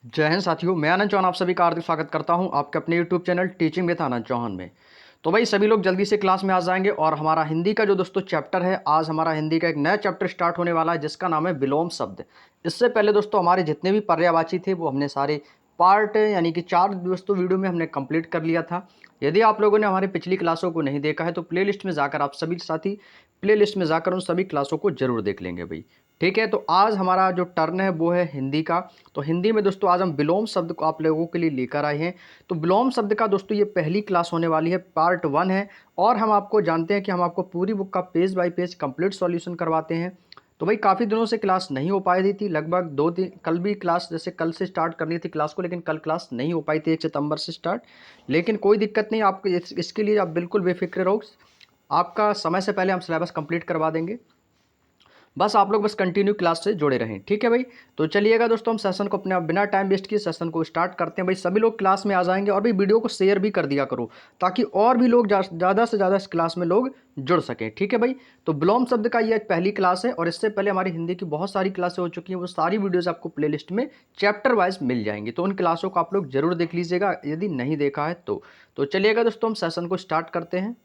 जय हिंद साथियों, मैं आनंद चौहान आप सभी का हार्दिक स्वागत करता हूं आपके अपने यूट्यूब चैनल टीचिंग विद आनंद चौहान में। तो भाई सभी लोग जल्दी से क्लास में आ जाएंगे और हमारा हिंदी का जो दोस्तों चैप्टर है, आज हमारा हिंदी का एक नया चैप्टर स्टार्ट होने वाला है जिसका नाम है विलोम शब्द। इससे पहले दोस्तों हमारे जितने भी पर्यायवाची थे वो हमने सारे पार्ट यानी कि 4 दोस्तों वीडियो में हमने कंप्लीट कर लिया था। यदि आप लोगों ने हमारी पिछली क्लासों को नहीं देखा है तो प्लेलिस्ट में जाकर आप सभी साथी प्लेलिस्ट में जाकर उन सभी क्लासों को जरूर देख लेंगे भाई। ठीक है, तो आज हमारा जो टर्न है वो है हिंदी का। तो हिंदी में दोस्तों आज हम विलोम शब्द को आप लोगों के लिए लेकर आए हैं। तो विलोम शब्द का दोस्तों ये पहली क्लास होने वाली है, पार्ट 1 है। और हम आपको जानते हैं कि हम आपको पूरी बुक का page bye page complete solution करवाते हैं। तो भाई काफ़ी दिनों से क्लास नहीं हो पाई थी, लगभग 2 दिन कल भी क्लास, जैसे कल से स्टार्ट करनी थी क्लास को, लेकिन कल क्लास नहीं हो पाई थी 1 सितंबर से स्टार्ट। लेकिन कोई दिक्कत नहीं, आपको इसके लिए आप बिल्कुल बेफिक्र रहो। आपका समय से पहले हम सिलेबस कंप्लीट करवा देंगे, बस आप लोग बस कंटिन्यू क्लास से जुड़े रहें। ठीक है भाई, तो चलिएगा दोस्तों हम सेशन को अपने बिना टाइम वेस्ट किए सेशन को स्टार्ट करते हैं। भाई सभी लोग क्लास में आ जाएंगे और भाई वीडियो को शेयर भी कर दिया करो ताकि और भी लोग ज़्यादा से ज़्यादा इस क्लास में लोग जुड़ सकें। ठीक है भाई, तो विलोम शब्द का ये पहली क्लास है और इससे पहले हमारी हिंदी की बहुत सारी क्लासें हो चुकी हैं, वो सारी वीडियोज़ आपको प्ले में चैप्टर वाइज मिल जाएंगी। तो उन क्लासों को आप लोग जरूर देख लीजिएगा यदि नहीं देखा है तो चलिएगा दोस्तों हम सेशन को स्टार्ट करते हैं।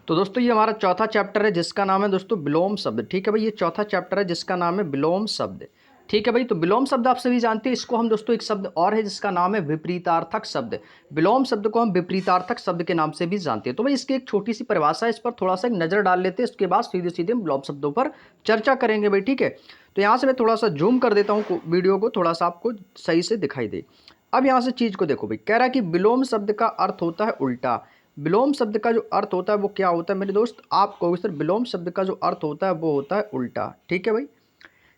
तो दोस्तों ये हमारा चौथा चैप्टर है जिसका नाम है दोस्तों विलोम शब्द। ठीक है भाई, ये चौथा चैप्टर है जिसका नाम है विलोम शब्द। ठीक है भाई, तो विलोम शब्द आप सभी जानते हैं, इसको हम दोस्तों एक शब्द और है जिसका नाम है विपरीतार्थक शब्द। विलोम शब्द को हम विपरीतार्थक शब्द के नाम से भी जानते हैं। तो भाई इसकी एक छोटी सी परिभाषा है, इस पर थोड़ा सा एक नजर डाल लेते हैं, उसके बाद सीधे सीधे हम विलोम शब्दों पर चर्चा करेंगे भाई। ठीक है, तो यहाँ से मैं थोड़ा सा जूम कर देता हूँ वीडियो को, थोड़ा सा आपको सही से दिखाई दे। अब यहाँ से चीज को देखो भाई, कह रहा है कि विलोम शब्द का अर्थ होता है उल्टा। विलोम शब्द का जो अर्थ होता है वो क्या होता है मेरे दोस्त, आप कहोगे सर विलोम शब्द का जो अर्थ होता है वो होता है उल्टा। ठीक है भाई,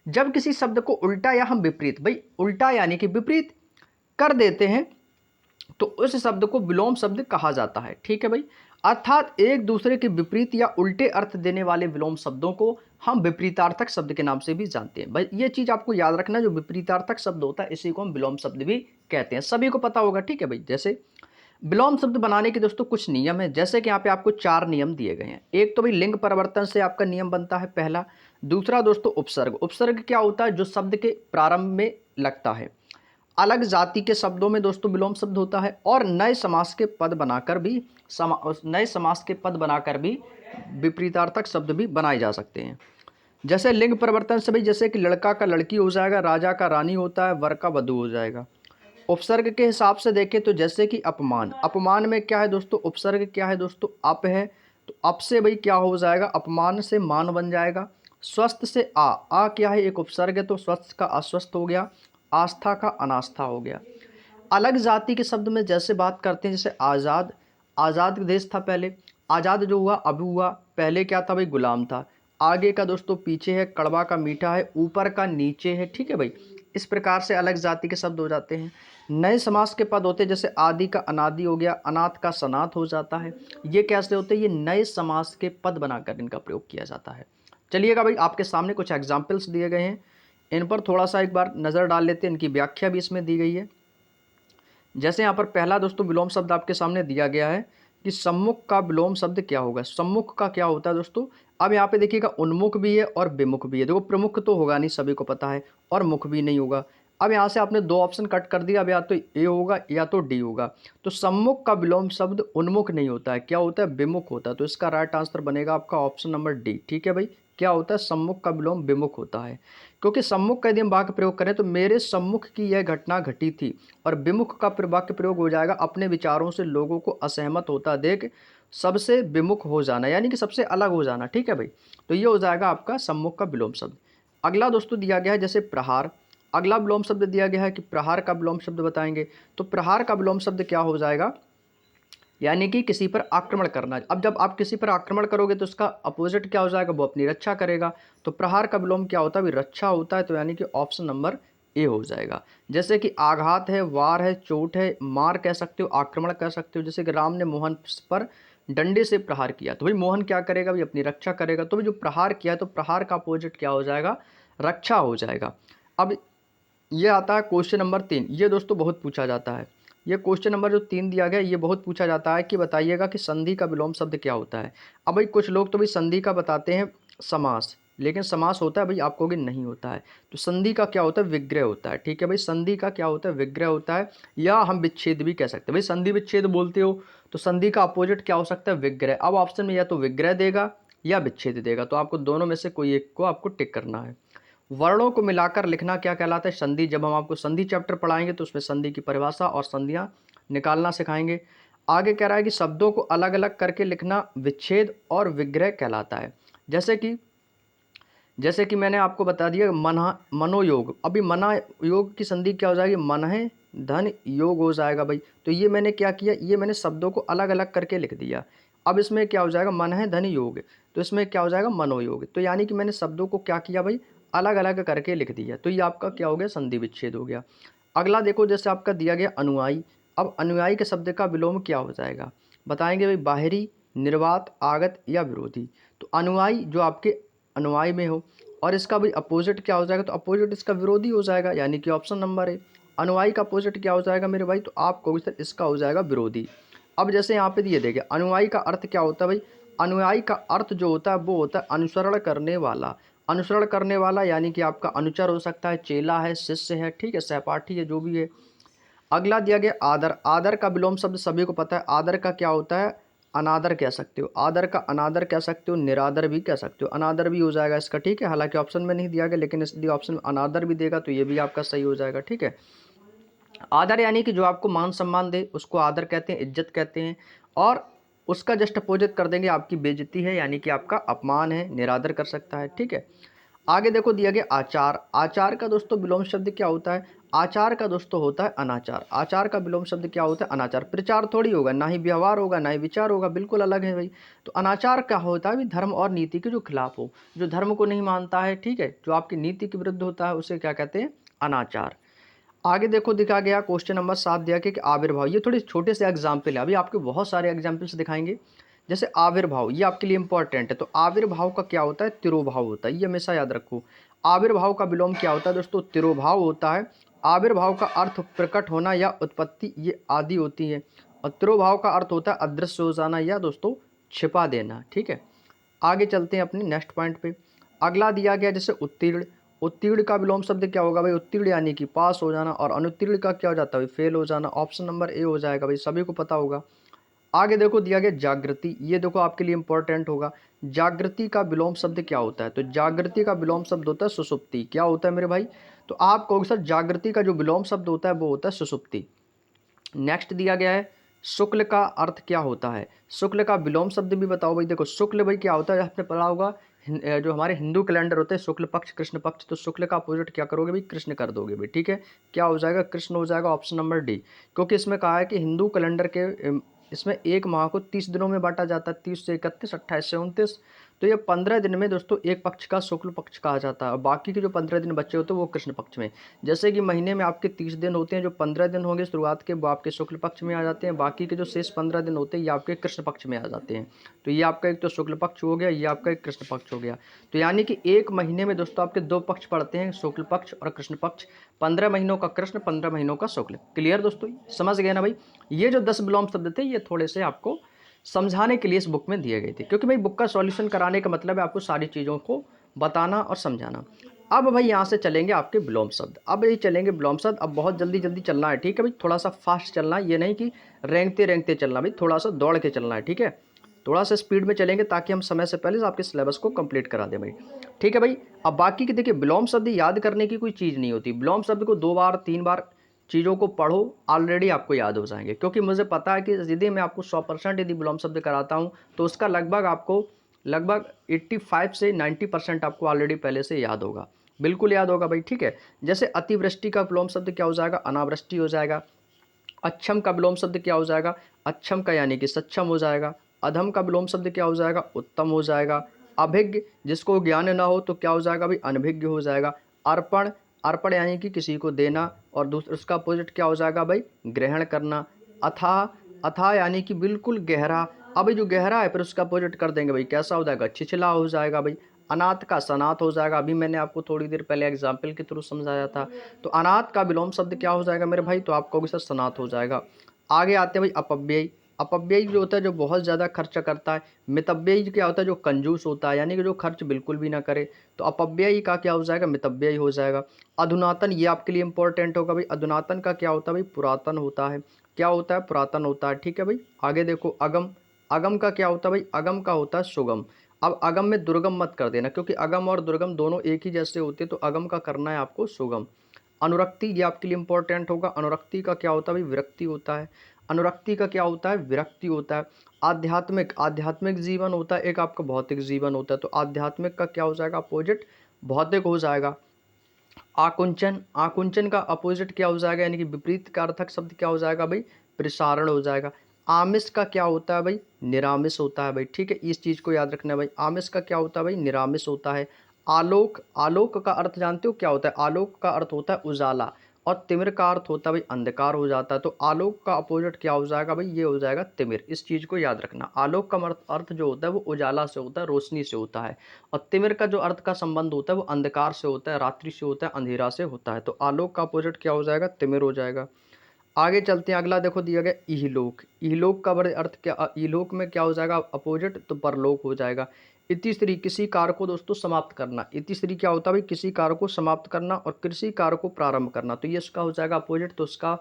जब किसी शब्द को उल्टा या हम विपरीत, भाई उल्टा यानी कि विपरीत कर देते हैं तो उस शब्द को विलोम शब्द कहा जाता है। ठीक है भाई, अर्थात एक दूसरे के विपरीत या उल्टे अर्थ देने वाले विलोम शब्दों को हम विपरीतार्थक शब्द के नाम से भी जानते हैं। भाई ये चीज आपको याद रखना, जो विपरीतार्थक शब्द होता है इसी को हम विलोम शब्द भी कहते हैं, सभी को पता होगा। ठीक है भाई, जैसे विलोम शब्द बनाने के दोस्तों कुछ नियम है, जैसे कि यहाँ पे आपको 4 नियम दिए गए हैं। एक तो भाई लिंग परिवर्तन से आपका नियम बनता है पहला। दूसरा दोस्तों उपसर्ग। उपसर्ग क्या होता है, जो शब्द के प्रारंभ में लगता है। अलग जाति के शब्दों में दोस्तों विलोम शब्द होता है। और नए समास के पद बनाकर भी नए समास के पद बनाकर भी विपरीतार्थक शब्द भी बनाए जा सकते हैं। जैसे लिंग परिवर्तन से भाई, जैसे कि लड़का का लड़की हो जाएगा, राजा का रानी होता है, वर का वधु हो जाएगा। उपसर्ग के हिसाब से देखें तो जैसे कि अपमान, अपमान में क्या है दोस्तों, उपसर्ग क्या है दोस्तों, अप है। तो अप से भाई क्या हो जाएगा, अपमान से मान बन जाएगा। स्वस्थ से आ क्या है, एक उपसर्ग है तो स्वस्थ का अस्वस्थ हो गया, आस्था का अनास्था हो गया। अलग जाति के शब्द में जैसे बात करते हैं, जैसे आज़ाद, आज़ाद देश था पहले, आज़ाद जो हुआ अब हुआ, पहले क्या था भाई, गुलाम था। आगे का दोस्तों पीछे है, कड़वा का मीठा है, ऊपर का नीचे है। ठीक है भाई, इस प्रकार से अलग जाति के शब्द हो जाते हैं। नए समास के पद होते हैं, जैसे आदि का अनादि हो गया, अनाथ का सनाथ हो जाता है। ये कैसे होते हैं, ये नए समास के पद बनाकर इनका प्रयोग किया जाता है। चलिएगा भाई, आपके सामने कुछ एग्जाम्पल्स दिए गए हैं, इन पर थोड़ा सा एक बार नज़र डाल लेते हैं, इनकी व्याख्या भी इसमें दी गई है। जैसे यहाँ पर पहला दोस्तों विलोम शब्द आपके सामने दिया गया है कि सम्मुख का विलोम शब्द क्या होगा। सम्मुख का क्या होता है दोस्तों, अब यहाँ पे देखिएगा उन्मुख भी है और विमुख भी है। देखो प्रमुख तो होगा नहीं, सभी को पता है, और मुख भी नहीं होगा। अब यहाँ से आपने 2 ऑप्शन कट कर दिया, अब या तो ए होगा या तो डी होगा। तो सम्मुख का विलोम शब्द उन्मुख नहीं होता है, क्या होता है, विमुख होता है। तो इसका राइट आंसर बनेगा आपका ऑप्शन नंबर डी। ठीक है भाई, क्या होता है, सम्मुख का विलोम विमुख होता है। क्योंकि सम्मुख का यदि हम वाक्य प्रयोग करें तो मेरे सम्मुख की यह घटना घटी थी, और विमुख का वाक्य प्रयोग हो जाएगा अपने विचारों से लोगों को असहमत होता देख सबसे विमुख हो जाना, यानी कि सबसे अलग हो जाना। ठीक है भाई, तो ये हो जाएगा आपका सम्मुख का विलोम शब्द। अगला दोस्तों दिया गया है जैसे प्रहार। अगला विलोम शब्द दिया गया है कि प्रहार का विलोम शब्द बताएंगे। तो प्रहार का विलोम शब्द क्या हो जाएगा, यानी कि किसी पर आक्रमण करना। अब जब आप किसी पर आक्रमण करोगे तो उसका अपोजिट क्या हो जाएगा, वो अपनी रक्षा करेगा। तो प्रहार का विलोम क्या होता है, भी रक्षा होता है। तो यानी कि ऑप्शन नंबर ए हो जाएगा। जैसे कि आघात है, वार है, चोट है, मार कह सकते हो, आक्रमण कह सकते हो। जैसे कि राम ने मोहन पर डंडे से प्रहार किया, तो भाई मोहन क्या करेगा, भाई अपनी रक्षा करेगा। तो भाई जो प्रहार किया तो प्रहार का अपोजिट क्या हो जाएगा, रक्षा हो जाएगा। अब ये आता है क्वेश्चन नंबर 3, ये दोस्तों बहुत पूछा जाता है। ये क्वेश्चन नंबर जो 3 दिया गया ये बहुत पूछा जाता है कि बताइएगा कि संधि का विलोम शब्द क्या होता है। अब भाई कुछ लोग तो भाई संधि का बताते हैं समास, लेकिन समास होता है भाई, आप कहोगे नहीं होता है। तो संधि का क्या होता है, विग्रह होता है। ठीक है भाई, संधि का क्या होता है, विग्रह होता है, या हम विच्छेद भी कह सकते हैं। भाई संधि विच्छेद बोलते हो तो संधि का अपोजिट क्या हो सकता है, विग्रह। अब ऑप्शन में या तो विग्रह देगा या विच्छेद देगा, तो आपको दोनों में से कोई एक को आपको टिक करना है। वर्णों को मिलाकर लिखना क्या कहलाता है, संधि। जब हम आपको संधि चैप्टर पढ़ाएंगे तो उसमें संधि की परिभाषा और संधियां निकालना सिखाएंगे। आगे कह रहा है कि शब्दों को अलग अलग करके लिखना विच्छेद और विग्रह कहलाता है। जैसे कि मैंने आपको बता दिया मनोयोग। अभी मना योग की संधि क्या हो जाएगी, मन है धन योग हो जाएगा भाई। तो ये मैंने क्या किया, ये मैंने शब्दों को अलग अलग करके लिख दिया। अब इसमें क्या हो जाएगा, मन है धन योग, तो इसमें क्या हो जाएगा, मनोयोग। तो यानी कि मैंने शब्दों को क्या किया भाई, अलग अलग करके लिख दिया। तो ये आपका क्या हो गया, संधि विच्छेद हो गया। अगला देखो, जैसे आपका दिया गया अनुयायी। अब अनुयायी के शब्द का विलोम क्या हो जाएगा, बताएंगे भाई, बाहरी, निर्वात, आगत या विरोधी। तो अनुयायी जो आपके अनुयायी में हो, और इसका भाई अपोजिट क्या हो जाएगा, तो अपोजिट इसका विरोधी हो जाएगा, यानी कि ऑप्शन नंबर है। अनुयायी का अपोजिट क्या हो जाएगा मेरे भाई, तो आप कहोगे सर इसका हो जाएगा विरोधी। अब जैसे यहाँ पे दिए देखिए, अनुयायी का अर्थ क्या होता है भाई, अनुयायी का अर्थ जो होता है वो होता है अनुसरण करने वाला। अनुसरण करने वाला यानी कि आपका अनुचर हो सकता है, चेला है, शिष्य है, ठीक है, सहपाठी है, जो भी है। अगला दिया गया आदर। आदर का विलोम शब्द सभी को पता है, आदर का क्या होता है, अनादर कह सकते हो। आदर का अनादर कह सकते हो, निरादर भी कह सकते हो, अनादर भी हो जाएगा इसका। ठीक है, हालांकि ऑप्शन में नहीं दिया गया, लेकिन इसलिए ऑप्शन में अनादर भी देगा तो ये भी आपका सही हो जाएगा। ठीक है, आदर यानी कि जो आपको मान सम्मान दे उसको आदर कहते हैं, इज्जत कहते हैं। और उसका जस्ट अपोजिट कर देंगे, आपकी बेइज्जती है यानी कि आपका अपमान है, निरादर कर सकता है। ठीक है, आगे देखो दिया गया आचार। आचार का दोस्तों विलोम शब्द क्या होता है, आचार का दोस्तों होता है अनाचार। आचार का विलोम शब्द क्या होता है, अनाचार। प्रचार थोड़ी होगा, ना ही व्यवहार होगा, ना ही विचार होगा, बिल्कुल अलग है भाई। तो अनाचार क्या होता है, धर्म और नीति के जो खिलाफ हो, जो धर्म को नहीं मानता है, ठीक है, जो आपकी नीति के विरुद्ध होता है, उसे क्या कहते हैं, अनाचार। आगे देखो दिखा गया क्वेश्चन नंबर 7 दिया कि आविर्भाव। ये थोड़े छोटे से एग्जाम्पल है, अभी आपके बहुत सारे एग्जाम्पल्स दिखाएंगे। जैसे आविर्भाव, ये आपके लिए इंपॉर्टेंट है। तो आविर्भाव का क्या होता है, तिरोभाव होता है, ये हमेशा याद रखो। आविर्भाव का विलोम क्या होता है दोस्तों, तिरोभाव होता है। आविर्भाव का अर्थ प्रकट होना या उत्पत्ति, ये आदि होती है। और तिरोभाव का अर्थ होता है अदृश्य हो जाना या दोस्तों छिपा देना। ठीक है, आगे चलते हैं अपने नेक्स्ट पॉइंट पे। अगला दिया गया जैसे उत्तीर्ण। उत्तीर्ण का विलोम शब्द क्या होगा भाई, उत्तीर्ण यानी कि पास हो जाना, और अनुत्तीर्ण का क्या हो जाता है भाई, फेल हो जाना। ऑप्शन नंबर ए हो जाएगा भाई, सभी को पता होगा। आगे देखो दिया गया जागृति। ये देखो आपके लिए इंपॉर्टेंट होगा। जागृति का विलोम शब्द क्या होता है, तो जागृति का विलोम शब्द होता है सुषुप्ति। क्या होता है मेरे भाई, तो आप कहोगे सर जागृति का जो विलोम शब्द होता है वो होता है सुषुप्ति। नेक्स्ट दिया गया है शुक्ल का अर्थ क्या होता है। शुक्ल का विलोम शब्द भी बताओ भाई। देखो शुक्ल भाई क्या होता है, आपने पढ़ा होगा, जो हमारे हिंदू कैलेंडर होते हैं शुक्ल पक्ष कृष्ण पक्ष, तो शुक्ल का अपोजिट क्या करोगे भाई, कृष्ण कर दोगे भाई। ठीक है, क्या हो जाएगा, कृष्ण हो जाएगा, ऑप्शन नंबर डी। क्योंकि इसमें कहा है कि हिंदू कैलेंडर के इसमें एक माह को 30 दिनों में बांटा जाता है, 30 से 31, 28 से 29। तो ये 15 दिन में दोस्तों एक पक्ष का शुक्ल पक्ष कहा जाता है, और बाकी के जो 15 दिन बचे होते हैं वो कृष्ण पक्ष में। जैसे कि महीने में आपके 30 दिन होते हैं, जो 15 दिन होंगे शुरुआत के वो आपके शुक्ल पक्ष में आ जाते हैं, बाकी के जो शेष 15 दिन होते हैं ये आपके कृष्ण पक्ष में आ जाते हैं। तो ये आपका एक तो शुक्ल पक्ष हो गया, ये आपका एक कृष्ण पक्ष हो गया। तो यानी कि एक महीने में दोस्तों आपके दो पक्ष पड़ते हैं, शुक्ल पक्ष और कृष्ण पक्ष। 15 महीनों का कृष्ण, 15 महीनों का शुक्ल। क्लियर दोस्तों, समझ गए ना भाई। ये जो 10 विलोम शब्द थे ये थोड़े से आपको समझाने के लिए इस बुक में दिए गए थे, क्योंकि भाई बुक का सॉल्यूशन कराने का मतलब है आपको सारी चीज़ों को बताना और समझाना। अब भाई यहाँ से चलेंगे आपके विलोम शब्द। अब ये चलेंगे विलोम शब्द, अब बहुत जल्दी जल्दी चलना है। ठीक है भाई, थोड़ा सा फास्ट चलना है, ये नहीं कि रेंगते रेंगते चलना भाई, थोड़ा सा दौड़ के चलना है। ठीक है, थोड़ा सा स्पीड में चलेंगे ताकि हम समय से पहले से आपके सिलेबस को कंप्लीट करा दें भाई। ठीक है भाई, अब बाकी की देखिए विलोम शब्द याद करने की कोई चीज़ नहीं होती। विलोम शब्द को 2 बार 3 बार चीज़ों को पढ़ो, ऑलरेडी आपको याद हो जाएंगे। क्योंकि मुझे पता है कि यदि मैं आपको 100% यदि विलोम शब्द कराता हूँ तो उसका लगभग 85 से 90% आपको ऑलरेडी पहले से याद होगा, बिल्कुल याद होगा भाई। ठीक है, जैसे अतिवृष्टि का विलोम शब्द क्या हो जाएगा, अनावृष्टि हो जाएगा। अक्षम का विलोम शब्द क्या हो जाएगा, अक्षम का यानी कि सक्षम हो जाएगा। अधम का विलोम शब्द क्या हो जाएगा, उत्तम हो जाएगा। अभिज्ञ, जिसको ज्ञान ना हो तो क्या हो जाएगा भाई, अनभिज्ञ हो जाएगा। अर्पण, अर्पण यानी कि किसी को देना, और दूसरा उसका अपोजिट क्या हो जाएगा भाई, ग्रहण करना। अथाह, अथाह यानी कि बिल्कुल गहरा। अब जो गहरा है फिर उसका अपोजिट कर देंगे भाई, कैसा हो जाएगा, छिछला हो जाएगा भाई। अनाथ का सनाथ हो जाएगा, अभी मैंने आपको थोड़ी देर पहले एग्जाम्पल के थ्रू समझाया था। तो अनाथ का विलोम शब्द क्या हो जाएगा मेरे भाई, तो आप कहोगे सर सनाथ हो जाएगा। आगे आते हैं भाई अपव्यय। अपव्ययी जो होता है जो बहुत ज़्यादा खर्च करता है। मितव्ययी क्या होता है जो कंजूस होता है, यानी कि जो खर्च बिल्कुल भी ना करे। तो अपव्ययी का क्या हो जाएगा, मितव्ययी हो जाएगा। अधुनातन, ये आपके लिए इंपॉर्टेंट होगा भाई। अधुनातन का क्या होता है भाई, पुरातन होता है। क्या होता है, पुरातन होता है। ठीक है भाई, आगे देखो अगम। अगम का क्या होता है भाई, अगम का होता है सुगम। अब अगम में दुर्गम मत कर देना, क्योंकि अगम और दुर्गम दोनों एक ही जैसे होते हैं, तो अगम का करना है आपको सुगम। अनुरक्ति, ये आपके लिए इंपॉर्टेंट होगा। अनुरक्ति का क्या होता है भाई, विरक्ति होता है। अनुरक्ति का क्या होता है, विरक्ति होता है। आध्यात्मिक, आध्यात्मिक जीवन होता है, एक आपका भौतिक जीवन होता है। तो आध्यात्मिक का क्या हो जाएगा, अपोजिट भौतिक हो जाएगा। आकुंचन, आकुंचन का अपोजिट क्या हो जाएगा, यानी कि विपरीत कारक शब्द क्या हो जाएगा भाई, प्रसारण हो जाएगा। आमिष का क्या होता है भाई, निरामिष होता है भाई। ठीक है, इस चीज को याद रखना है भाई। आमिष का क्या होता है भाई, निरामिष होता है। आलोक, आलोक का अर्थ जानते हो क्या होता है, आलोक का अर्थ होता है उजाला, और तिमिर का अर्थ होता है भाई अंधकार हो जाता है। तो आलोक का अपोजिट क्या हो जाएगा भाई, ये हो जाएगा तिमिर। इस चीज को याद रखना। आलोक का अर्थ जो होता है वो उजाला से होता है, रोशनी से होता है। और तिमिर का जो अर्थ का संबंध होता है वो अंधकार से होता है, रात्रि से होता है, अंधेरा से होता है। तो आलोक का अपोजिट क्या हो जाएगा, तिमिर हो जाएगा। आगे चलते हैं, अगला देखो दिया गया इहलोक। इहलोक का बड़े अर्थ क्या, इहलोक में क्या हो जाएगा अपोजिट, तो परलोक हो जाएगा। इतिश्री, किसी कार्य को दोस्तों समाप्त करना। इतिश्री क्या होता है भाई, किसी कार्य को समाप्त करना, और कृषि कार्य को प्रारंभ करना। तो ये इसका हो जाएगा अपोजिट, तो उसका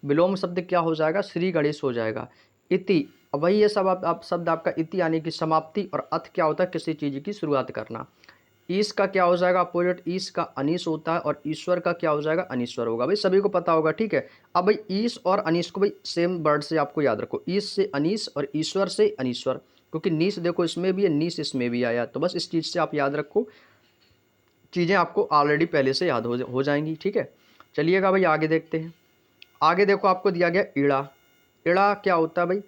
विलोम शब्द क्या हो जाएगा, श्री गणेश हो जाएगा। इति, अब वही ये सब आप शब्द आपका इति यानी कि समाप्ति, और अथ क्या होता है किसी चीज की शुरुआत करना। ईश का क्या हो जाएगा अपोजिट, ईश का अनीश होता है, और ईश्वर का क्या हो जाएगा, अनीश्वर होगा। भाई सभी को पता होगा, ठीक है। अब भाई ईश और अनीश को भाई सेम वर्ड से आपको याद रखो, ईश से अनीश और ईश्वर से अनीश्वर, क्योंकि नीश देखो इसमें भी है, नीश इसमें भी आया, तो बस इस चीज़ से आप याद रखो, चीज़ें आपको ऑलरेडी पहले से याद हो जाएंगी। ठीक है, चलिएगा भाई आगे देखते हैं। आगे देखो आपको दिया गया इड़ा। इड़ा क्या होता है भाई,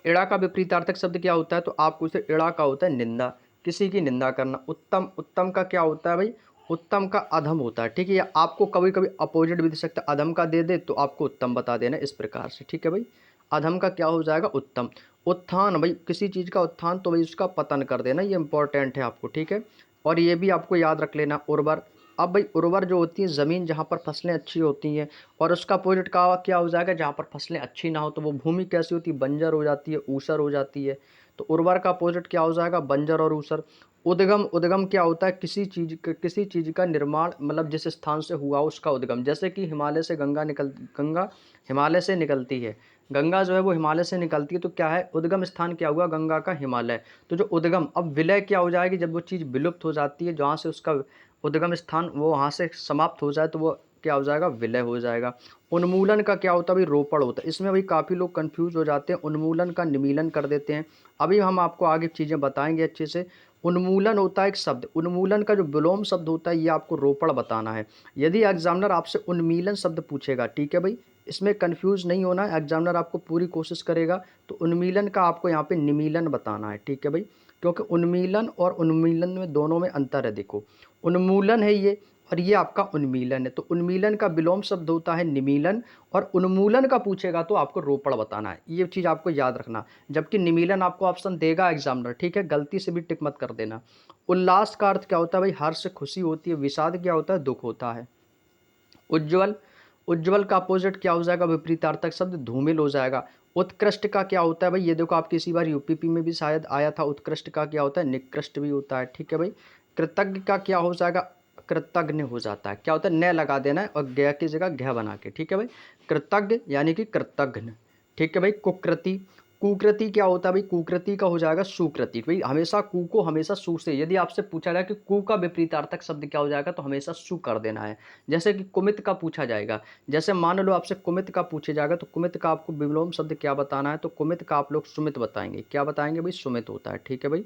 इड़ा का विपरीतार्थक शब्द क्या होता है, तो आपको उसे इड़ा का होता है निंदा, किसी की निंदा करना। उत्तम, उत्तम का क्या होता है भाई, उत्तम का अधम होता है। ठीक है, या आपको कभी कभी अपोजिट भी दे सकता है, अधम का दे दे तो आपको उत्तम बता देना इस प्रकार से। ठीक है भाई, अधम का क्या हो जाएगा, उत्तम। उत्थान, भाई किसी चीज़ का उत्थान तो भाई उसका पतन कर देना, ये इंपॉर्टेंट है आपको। ठीक है, और ये भी आपको याद रख लेना, उर्वर। अब भाई उर्वर जो होती है ज़मीन जहाँ पर फसलें अच्छी होती हैं, और उसका अपोजिट का क्या हो जाएगा, जहाँ पर फसलें अच्छी ना हो तो वो भूमि कैसी होती है, बंजर हो जाती है, ऊसर हो जाती है। तो उर्वर का अपोजिट क्या हो जाएगा, बंजर और ऊसर। उद्गम, उद्गम क्या होता है, किसी चीज़ का निर्माण, मतलब जिस स्थान से हुआ उसका उद्गम। जैसे कि हिमालय से गंगा हिमालय से निकलती है, गंगा जो है वो हिमालय से निकलती है, तो क्या है उद्गम स्थान क्या हुआ, गंगा का हिमालय। तो जो उद्गम, अब विलय क्या हो जाएगी, जब वो चीज़ विलुप्त हो जाती है, जहाँ से उसका उद्गम स्थान वो वहाँ से समाप्त हो जाए तो वो क्या हो जाएगा, विलय हो जाएगा। उन्मूलन का क्या होता है भाई, रोपण होता है। इसमें भाई काफ़ी लोग कंफ्यूज हो जाते हैं, उन्मूलन का निमीलन कर देते हैं। अभी हम आपको आगे चीज़ें बताएंगे अच्छे से। उन्मूलन होता है एक शब्द, उन्मूलन का जो विलोम शब्द होता है ये आपको रोपण बताना है। यदि एग्जामिनर आपसे उन्मीलन शब्द पूछेगा, ठीक है भाई, इसमें कंफ्यूज नहीं होना है, एग्जामिनर आपको पूरी कोशिश करेगा, तो उन्मीलन का आपको यहाँ पे निमीलन बताना है। ठीक है भाई, क्योंकि उन्मीलन और उन्मीलन में दोनों में अंतर है। देखो उन्मूलन है ये, और ये आपका उन्मीलन है। तो उन्मीलन का विलोम शब्द होता है निमीलन, और उन्मूलन का पूछेगा तो आपको रोपण बताना है। ये चीज़ आपको याद रखना, जबकि निमीलन आपको ऑप्शन देगा एग्जामिनर। ठीक है, गलती से भी टिक मत कर देना। उल्लास का अर्थ क्या होता है भाई, हर्ष खुशी होती है। विषाद क्या होता है, दुख होता है। उज्ज्वल, उज्ज्वल का अपोजिट क्या हो जाएगा, विपरीतार्थक शब्द धूमिल हो जाएगा। उत्कृष्ट का क्या होता है भाई, ये देखो आप किसी बार यूपीपी में भी शायद आया था। उत्कृष्ट का क्या होता है, निकृष्ट भी होता है। ठीक है भाई, कृतज्ञ का क्या हो जाएगा, कृतज्ञ हो जाता है। क्या होता है, न लगा देना है और गया की जगह घ बना के। ठीक है भाई, कृतज्ञ यानी कि कृतज्ञ। ठीक है भाई, कुकृति, कुकृति क्या होता है भाई, कुकृति का हो जाएगा सुकृति। भाई हमेशा कु को हमेशा सु से, यदि आपसे पूछा जाए कि कु का विपरीतार्थक शब्द क्या हो जाएगा, तो हमेशा सु कर देना है। जैसे कि कुमित का पूछा जाएगा, जैसे मान लो आपसे कुमित का पूछे जाएगा, तो कुमित का आपको विलोम शब्द क्या बताना है, तो कुमित का आप लोग सुमित बताएंगे। क्या बताएंगे भाई, सुमित होता है। ठीक है भाई,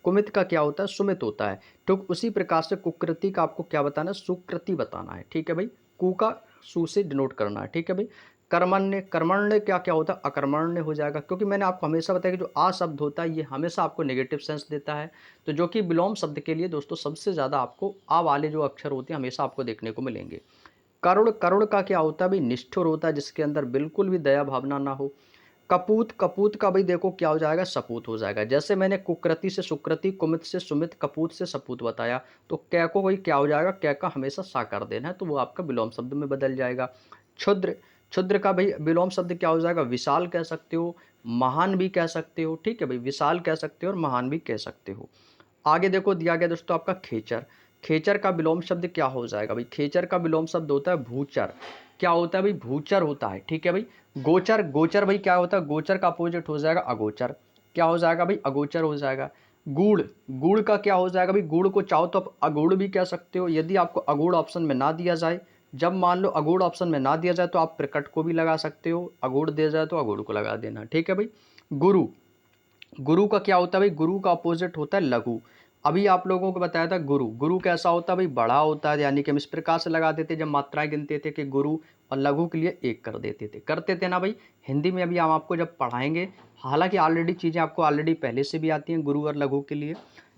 कुमित का क्या होता है, सुमित होता है। तो उसी प्रकार से कुकृति का आपको क्या बताना है, सुकृति बताना है। ठीक है भाई, कु का सु से डिनोट करना है। ठीक है भाई, कर्मण्य, कर्मण्य क्या क्या होता है, अकर्मण्य हो जाएगा। क्योंकि मैंने आपको हमेशा बताया कि जो आ शब्द होता है ये हमेशा आपको नेगेटिव सेंस देता है। तो जो कि विलोम शब्द के लिए दोस्तों सबसे ज़्यादा आपको आ वाले जो अक्षर होते हैं हमेशा आपको देखने को मिलेंगे। करुण, करुण का क्या होता है भाई, निष्ठुर होता है, जिसके अंदर बिल्कुल भी दया भावना ना हो। कपूत, कपूत का भाई देखो क्या हो जाएगा, सपूत हो जाएगा। जैसे मैंने कुकृति से सुकृति, कुमित से सुमित, कपूत से सपूत बताया, तो कै को भाई क्या हो जाएगा, कै का हमेशा सा कर देना है, तो वो आपका विलोम शब्द में बदल जाएगा। क्षुद्र, क्षुद्र का भाई विलोम शब्द क्या हो जाएगा, विशाल कह सकते हो, महान भी कह सकते हो, ठीक है भाई, विशाल कह सकते हो और महान भी कह सकते हो। आगे देखो दिया गया दोस्तों आपका खेचर। खेचर का विलोम शब्द क्या हो जाएगा भाई, खेचर का विलोम शब्द होता है भूचर। क्या होता है भाई, भूचर होता है, ठीक है भाई। गोचर, गोचर भाई क्या होता है, गोचर का अपोजिट हो जाएगा अगोचर। क्या हो जाएगा भाई, अगोचर हो जाएगा। गुड़, गुड़ का क्या हो जाएगा भाई, गुड़ को चाहो तो आप अगुड़ भी कह सकते हो, यदि आपको अगुड़ ऑप्शन में ना दिया जाए। जब मान लो अगुड़ ऑप्शन में ना दिया जाए तो आप प्रकट को भी लगा सकते हो, अगुड़ दिया जाए तो अगुड़ को लगा देना, ठीक है भाई। गुरु, गुरु का क्या होता है भाई, गुरु का अपोजिट होता है लघु। अभी आप लोगों को बताया था गुरु, गुरु कैसा होता है भाई, बड़ा होता है, यानी कि हम इस प्रकार से लगा देते जब मात्राएं गिनते थे कि गुरु, और लघु के लिए एक कर देते थे, करते थे ना भाई। हिंदी में अभी हम आपको जब पढ़ाएंगे, हालांकि ऑलरेडी चीज़ें आपको ऑलरेडी पहले से भी आती हैं गुरु और लघु के लिए।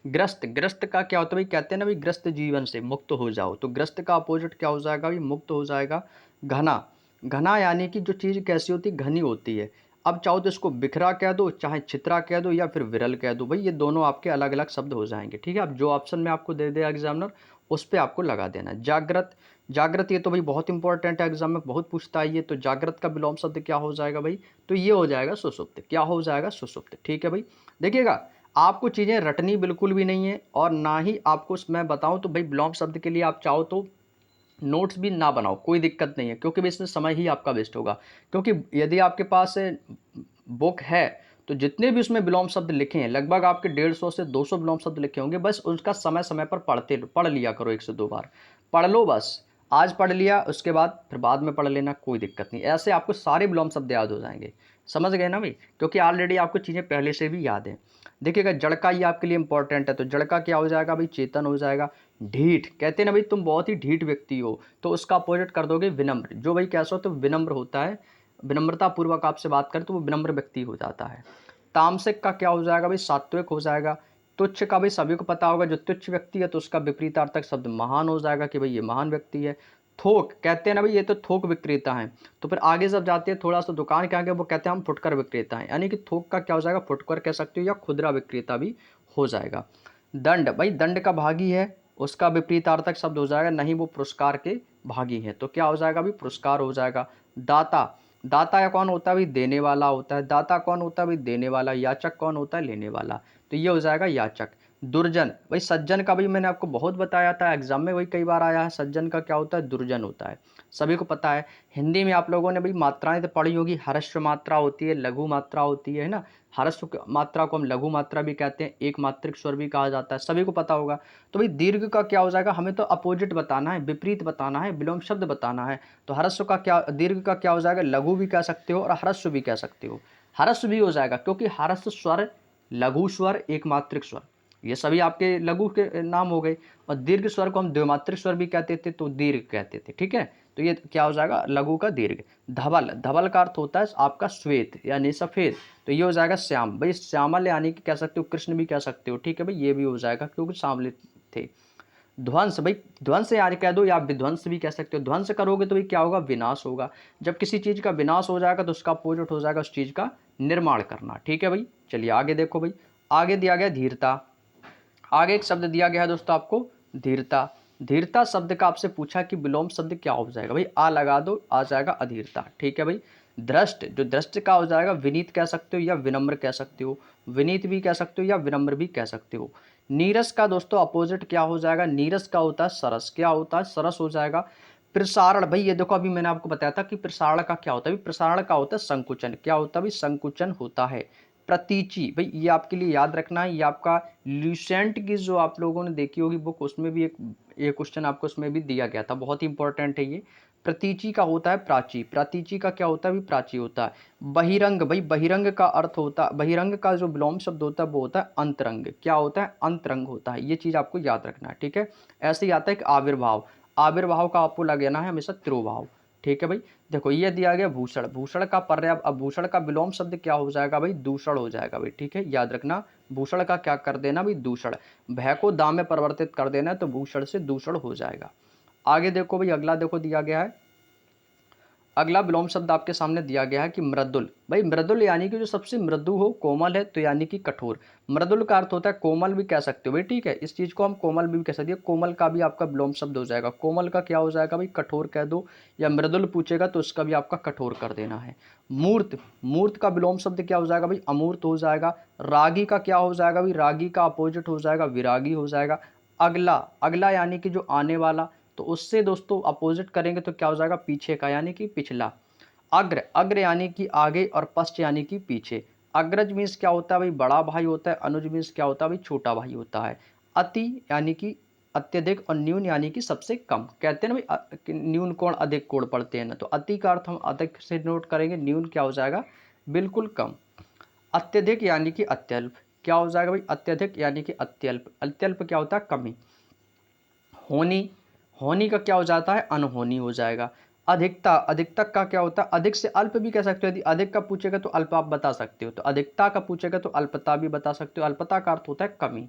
ग्रस्त, ग्रस्त का क्या होता है भाई, कहते हैं ना भाई ग्रस्त जीवन से मुक्त हो जाओ, तो ग्रस्त का अपोजिट क्या हो जाएगा भाई, मुक्त हो जाएगा। घना, घना यानी कि जो चीज़ कैसी होती है, घनी होती है। अब चाहो तो इसको बिखरा कह दो, चाहे चित्रा कह दो, या फिर विरल कह दो भाई, ये दोनों आपके अलग अलग शब्द हो जाएंगे, ठीक है। अब जो ऑप्शन में आपको दे दे एग्जामिनर उस पर आपको लगा देना। जागृत, जागृत ये तो भाई बहुत इंपॉर्टेंट है, एग्जाम में बहुत पूछता है ये, तो जागृत का विलोम शब्द क्या हो जाएगा भाई, तो ये हो जाएगा सुषुप्त। क्या हो जाएगा, सुषुप्त, ठीक है भाई। देखिएगा आपको चीज़ें रटनी बिल्कुल भी नहीं है, और ना ही आपको मैं बताऊं तो भाई विलोम शब्द के लिए आप चाहो तो नोट्स भी ना बनाओ, कोई दिक्कत नहीं है, क्योंकि भी इसमें समय ही आपका वेस्ट होगा। क्योंकि यदि आपके पास बुक है तो जितने भी उसमें विलोम शब्द लिखे हैं, लगभग आपके 150 से 200 विलोम शब्द लिखे होंगे, बस उसका समय समय पर पढ़ लिया करो, 1 से 2 बार पढ़ लो बस। आज पढ़ लिया, उसके बाद फिर बाद में पढ़ लेना, कोई दिक्कत नहीं, ऐसे आपको सारे विलोम शब्द याद हो जाएंगे। समझ गए ना भाई, क्योंकि ऑलरेडी आपको चीज़ें पहले से भी याद हैं। देखिएगा जड़ का ये आपके लिए इंपॉर्टेंट है, तो जड़ का क्या हो जाएगा भाई, चेतन हो जाएगा। ढीठ, कहते हैं ना भाई तुम बहुत ही ढीठ व्यक्ति हो, तो उसका अपोजिट कर दोगे विनम्र, जो भाई कैसा हो तो विनम्र होता है, विनम्रता पूर्वक आपसे बात करें तो वो विनम्र व्यक्ति हो जाता है। तामसिक का क्या हो जाएगा भाई, सात्विक हो जाएगा। तुच्छ का भाई सभी को पता होगा, जो तुच्छ व्यक्ति है तो उसका विपरीतार्थक शब्द महान हो जाएगा, कि भाई ये महान व्यक्ति है। थोक, कहते हैं ना भाई ये तो थोक विक्रेता है, तो फिर आगे जब जाते हैं थोड़ा सा दुकान के आगे वो कहते हैं हम फुटकर विक्रेता हैं, यानी कि थोक का क्या हो जाएगा, फुटकर कह सकते हो, या खुदरा विक्रेता भी हो जाएगा। दंड, भाई दंड का भागी है, उसका विपरीतार्थक शब्द हो जाएगा, नहीं वो पुरस्कार के भागी है, तो क्या हो जाएगा भाई, पुरस्कार हो जाएगा। दाता, दाता या कौन होता है भाई, देने वाला होता है। दाता कौन होता है भाई, देने वाला। याचक कौन होता है, लेने वाला, तो ये हो जाएगा याचक। दुर्जन, भाई सज्जन का भी मैंने आपको बहुत बताया था, एग्जाम में वही कई बार आया है, सज्जन का क्या होता है, दुर्जन होता है, सभी को पता है। हिंदी में आप लोगों ने भाई मात्राएं तो पढ़ी होगी, ह्रस्व मात्रा होती है, लघु मात्रा होती है ना। ह्रस्व मात्रा को हम लघु मात्रा भी कहते हैं, एक मात्रिक स्वर भी कहा जाता है, सभी को पता होगा। तो भाई दीर्घ का क्या हो जाएगा, हमें तो अपोजिट बताना है, विपरीत बताना है, विलोम शब्द बताना है, तो ह्रस्व का क्या, दीर्घ का क्या हो जाएगा, लघु भी कह सकते हो और ह्रस्व भी कह सकते हो। ह्रस्व भी हो जाएगा, क्योंकि ह्रस्व स्वर, लघु स्वर, एक मात्रिक स्वर, ये सभी आपके लघु के नाम हो गए। और दीर्घ स्वर को हम द्विमात्रिक स्वर भी कहते थे, तो दीर्घ कहते थे, ठीक है। तो ये क्या हो जाएगा, लघु का दीर्घ। धवल, धवल का अर्थ होता है आपका श्वेत यानी सफेद, तो ये हो जाएगा श्याम, भाई श्यामल यानी कि कह सकते हो कृष्ण भी कह सकते हो, ठीक है भाई, ये भी हो जाएगा क्योंकि सांवले थे। ध्वंस, भाई ध्वंस यानी कह दो, या विध्वंस भी कह सकते हो। ध्वंस करोगे तो भाई क्या होगा, विनाश होगा। जब किसी चीज़ का विनाश हो जाएगा तो उसका अपोजिट हो जाएगा उस चीज़ का निर्माण करना, ठीक है भाई। चलिए आगे देखो भाई, आगे दिया गया धीरता। आगे एक शब्द दिया गया है दोस्तों आपको, धीरता। धीरता शब्द का आपसे पूछा कि विलोम शब्द क्या हो जाएगा भाई, आ लगा दो, आ जाएगा अधीरता, ठीक है भाई। दृष्ट, जो दृष्ट का हो जाएगा विनीत कह सकते हो या विनम्र कह सकते हो, विनीत भी कह सकते हो या विनम्र भी कह सकते हो। नीरस का दोस्तों अपोजिट क्या हो जाएगा, नीरस का होता है सरस, क्या होता है, सरस हो जाएगा। प्रसारण, भाई ये देखो अभी मैंने आपको बताया था कि प्रसारण का क्या होता है, प्रसारण का होता है संकुचन, क्या होता है भाई, संकुचन होता है। प्रतीचि, भाई ये आपके लिए याद रखना है, ये आपका ल्यूसेंट की जो आप लोगों ने देखी होगी बुक, उसमें भी एक क्वेश्चन आपको उसमें भी दिया गया था, बहुत ही इंपॉर्टेंट है ये। प्रतीचि का होता है प्राची, प्रातीचि का क्या होता है भाई, प्राची होता है। बहिरंग, भाई बहिरंग का अर्थ होता है, बहिरंग का जो विलोम शब्द होता है वो होता है अंतरंग, क्या होता है, अंतरंग होता है, ये चीज़ आपको याद रखना है, ठीक है। ऐसे ही आता है कि आविर्भाव, आविर्भाव का आपको लग जाना है हमेशा तिरुभाव, ठीक है भाई। देखो ये दिया गया भूषण, भूषण का पर्याय, अब भूषण का विलोम शब्द क्या हो जाएगा भाई, दूषण हो जाएगा भाई, ठीक है, याद रखना। भूषण का क्या कर देना भाई, दूषण, भय को दाम में परिवर्तित कर देना, तो भूषण से दूषण हो जाएगा। आगे देखो भाई, अगला देखो दिया गया है, अगला विलोम शब्द आपके सामने दिया गया है कि मृदुल। भाई मृदुल यानी कि जो सबसे मृदु हो, कोमल है, तो यानी कि कठोर। मृदुल का अर्थ होता है कोमल भी कह सकते हो भाई, ठीक है, इस चीज़ को हम कोमल भी कह सकते हैं। कोमल का भी आपका विलोम शब्द हो जाएगा। कोमल का क्या हो जाएगा भाई, कठोर कह दो, या मृदुल पूछेगा तो उसका भी आपका कठोर कर देना है। मूर्त, मूर्त का विलोम शब्द क्या हो जाएगा भाई, अमूर्त हो जाएगा। रागी का क्या हो जाएगा भाई, रागी का अपोजिट हो जाएगा विरागी हो जाएगा। अगला, अगला यानी कि जो आने वाला, तो उससे दोस्तों अपोजिट करेंगे तो क्या हो जाएगा, पीछे का यानी कि पिछला। अग्र, अग्र यानी कि आगे, और पश्च यानी कि पीछे। अग्रज मीन्स क्या होता है भाई, बड़ा भाई होता है। अनुज मीन्स क्या होता है भाई, छोटा भाई होता है। अति यानी कि अत्यधिक, और न्यून यानी कि सबसे कम। कहते हैं ना भाई कि न्यून कोण अधिक कोण पढ़ते हैं ना, तो अति का अर्थ हम अधिक से नोट करेंगे, न्यून क्या हो जाएगा, बिल्कुल कम। अत्यधिक यानी कि अत्यल्प, क्या हो जाएगा भाई, अत्यधिक यानी कि अत्यल्प। अत्यल्प क्या होता है, कमी। होनी, होनी का क्या हो जाता है, अनहोनी हो जाएगा। अधिकता, अधिकतक का क्या होता है, अधिक से अल्प भी कह सकते हो। यदि अधिक का पूछेगा तो अल्प आप बता सकते हो, तो अधिकता का पूछेगा तो अल्पता भी बता सकते हो। अल्पता का अर्थ होता है कमी।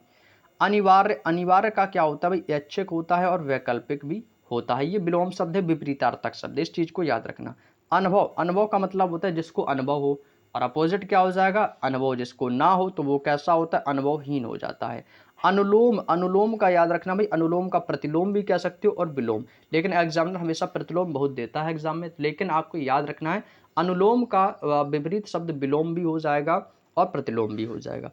अनिवार्य, अनिवार्य का क्या होता है भाई, ऐच्छिक होता है और वैकल्पिक भी होता है। ये विलोम शब्द है, विपरीतार्थक शब्द है, इस चीज को याद रखना। अनुभव, अनुभव का मतलब होता है जिसको अनुभव हो, और अपोजिट क्या हो जाएगा, अनुभव जिसको ना हो, तो वो कैसा होता है, अनुभवहीन हो जाता है। अनुलोम, अनुलोम का याद रखना भाई, अनुलोम का प्रतिलोम भी कह सकते हो और विलोम, लेकिन एग्जामिनर हमेशा प्रतिलोम बहुत देता है एग्जाम में, लेकिन आपको याद रखना है अनुलोम का विपरीत शब्द विलोम भी हो जाएगा और प्रतिलोम भी हो जाएगा।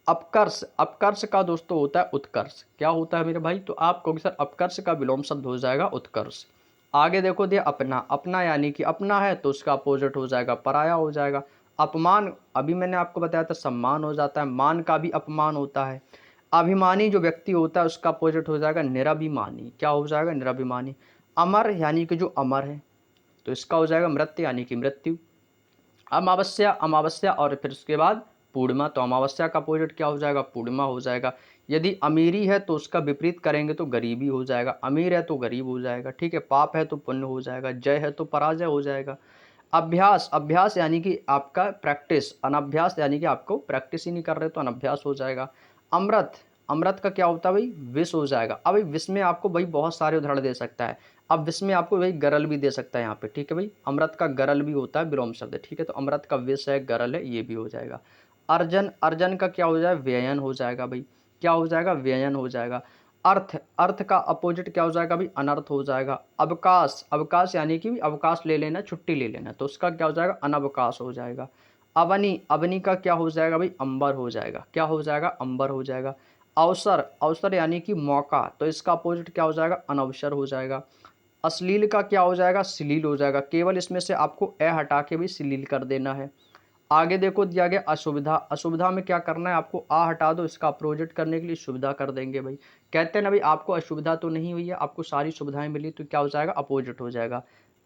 अपकर्ष, अपकर्ष का दोस्तों होता है उत्कर्ष। क्या होता है मेरे भाई, तो आप कहोगे सर अपकर्ष का विलोम शब्द हो जाएगा उत्कर्ष। आगे देखो दिया अपना, अपना यानी कि अपना है तो उसका अपोजिट हो जाएगा पराया हो जाएगा। अपमान, अभी मैंने आपको बताया था सम्मान हो जाता है, मान का भी अपमान होता है। अभिमानी जो व्यक्ति होता है उसका अपोजिट हो जाएगा निराभिमानी, क्या हो जाएगा, निराभिमानी। अमर यानी कि जो अमर है, तो इसका हो जाएगा मृत यानी कि मृत्यु। अमावस्या, अमावस्या और फिर उसके बाद पूर्णिमा, तो अमावस्या का अपोजिट क्या हो जाएगा, पूर्णिमा हो जाएगा। यदि अमीरी है तो उसका विपरीत करेंगे तो गरीबी हो जाएगा। अमीर है तो गरीब हो जाएगा, ठीक है। पाप है तो पुण्य हो जाएगा। जय है तो पराजय हो जाएगा। अभ्यास, अभ्यास यानी कि आपका प्रैक्टिस। अनभ्यास यानी कि आपको प्रैक्टिस ही नहीं कर रहे तो अनभ्यास हो जाएगा। अमृत, अमृत का क्या होता है भाई, विष हो जाएगा। अब भाई विष में आपको भाई बहुत सारे उदाहरण दे सकता है। अब विष में आपको भाई गरल भी दे सकता है यहाँ पे, ठीक है भाई। अमृत का गरल भी होता है विलोम शब्द, ठीक है। तो अमृत का विष है, गरल है, ये भी हो जाएगा। अर्जन, अर्जन का क्या हो जाएगा, व्ययन हो जाएगा भाई। क्या हो जाएगा, व्ययन हो जाएगा। अर्थ, अर्थ का अपोजिट क्या हो जाएगा भाई, अनर्थ हो जाएगा। अवकाश, अवकाश यानी कि अवकाश ले लेना, छुट्टी ले लेना, तो उसका क्या हो जाएगा, अनवकाश हो जाएगा। अवनी, अवनी का क्या हो जाएगा भाई, अंबर हो जाएगा। क्या हो जाएगा, अंबर हो जाएगा। अवसर, अवसर यानी कि मौका, तो इसका अपोजिट क्या हो जाएगा, अनवसर हो जाएगा। अश्लील का क्या हो जाएगा, श्लील हो जाएगा। केवल इसमें से आपको ए हटा के भी श्लील कर देना है। आगे देखो दिया गया असुविधा, असुविधा में क्या करना है आपको, आ हटा दो, इसका अपोजिट करने के लिए सुविधा कर देंगे भाई। कहते हैं ना भाई आपको असुविधा तो नहीं हुई है, आपको सारी सुविधाएं मिली, तो क्या हो जाएगा, अपोजिट हो जाएगा।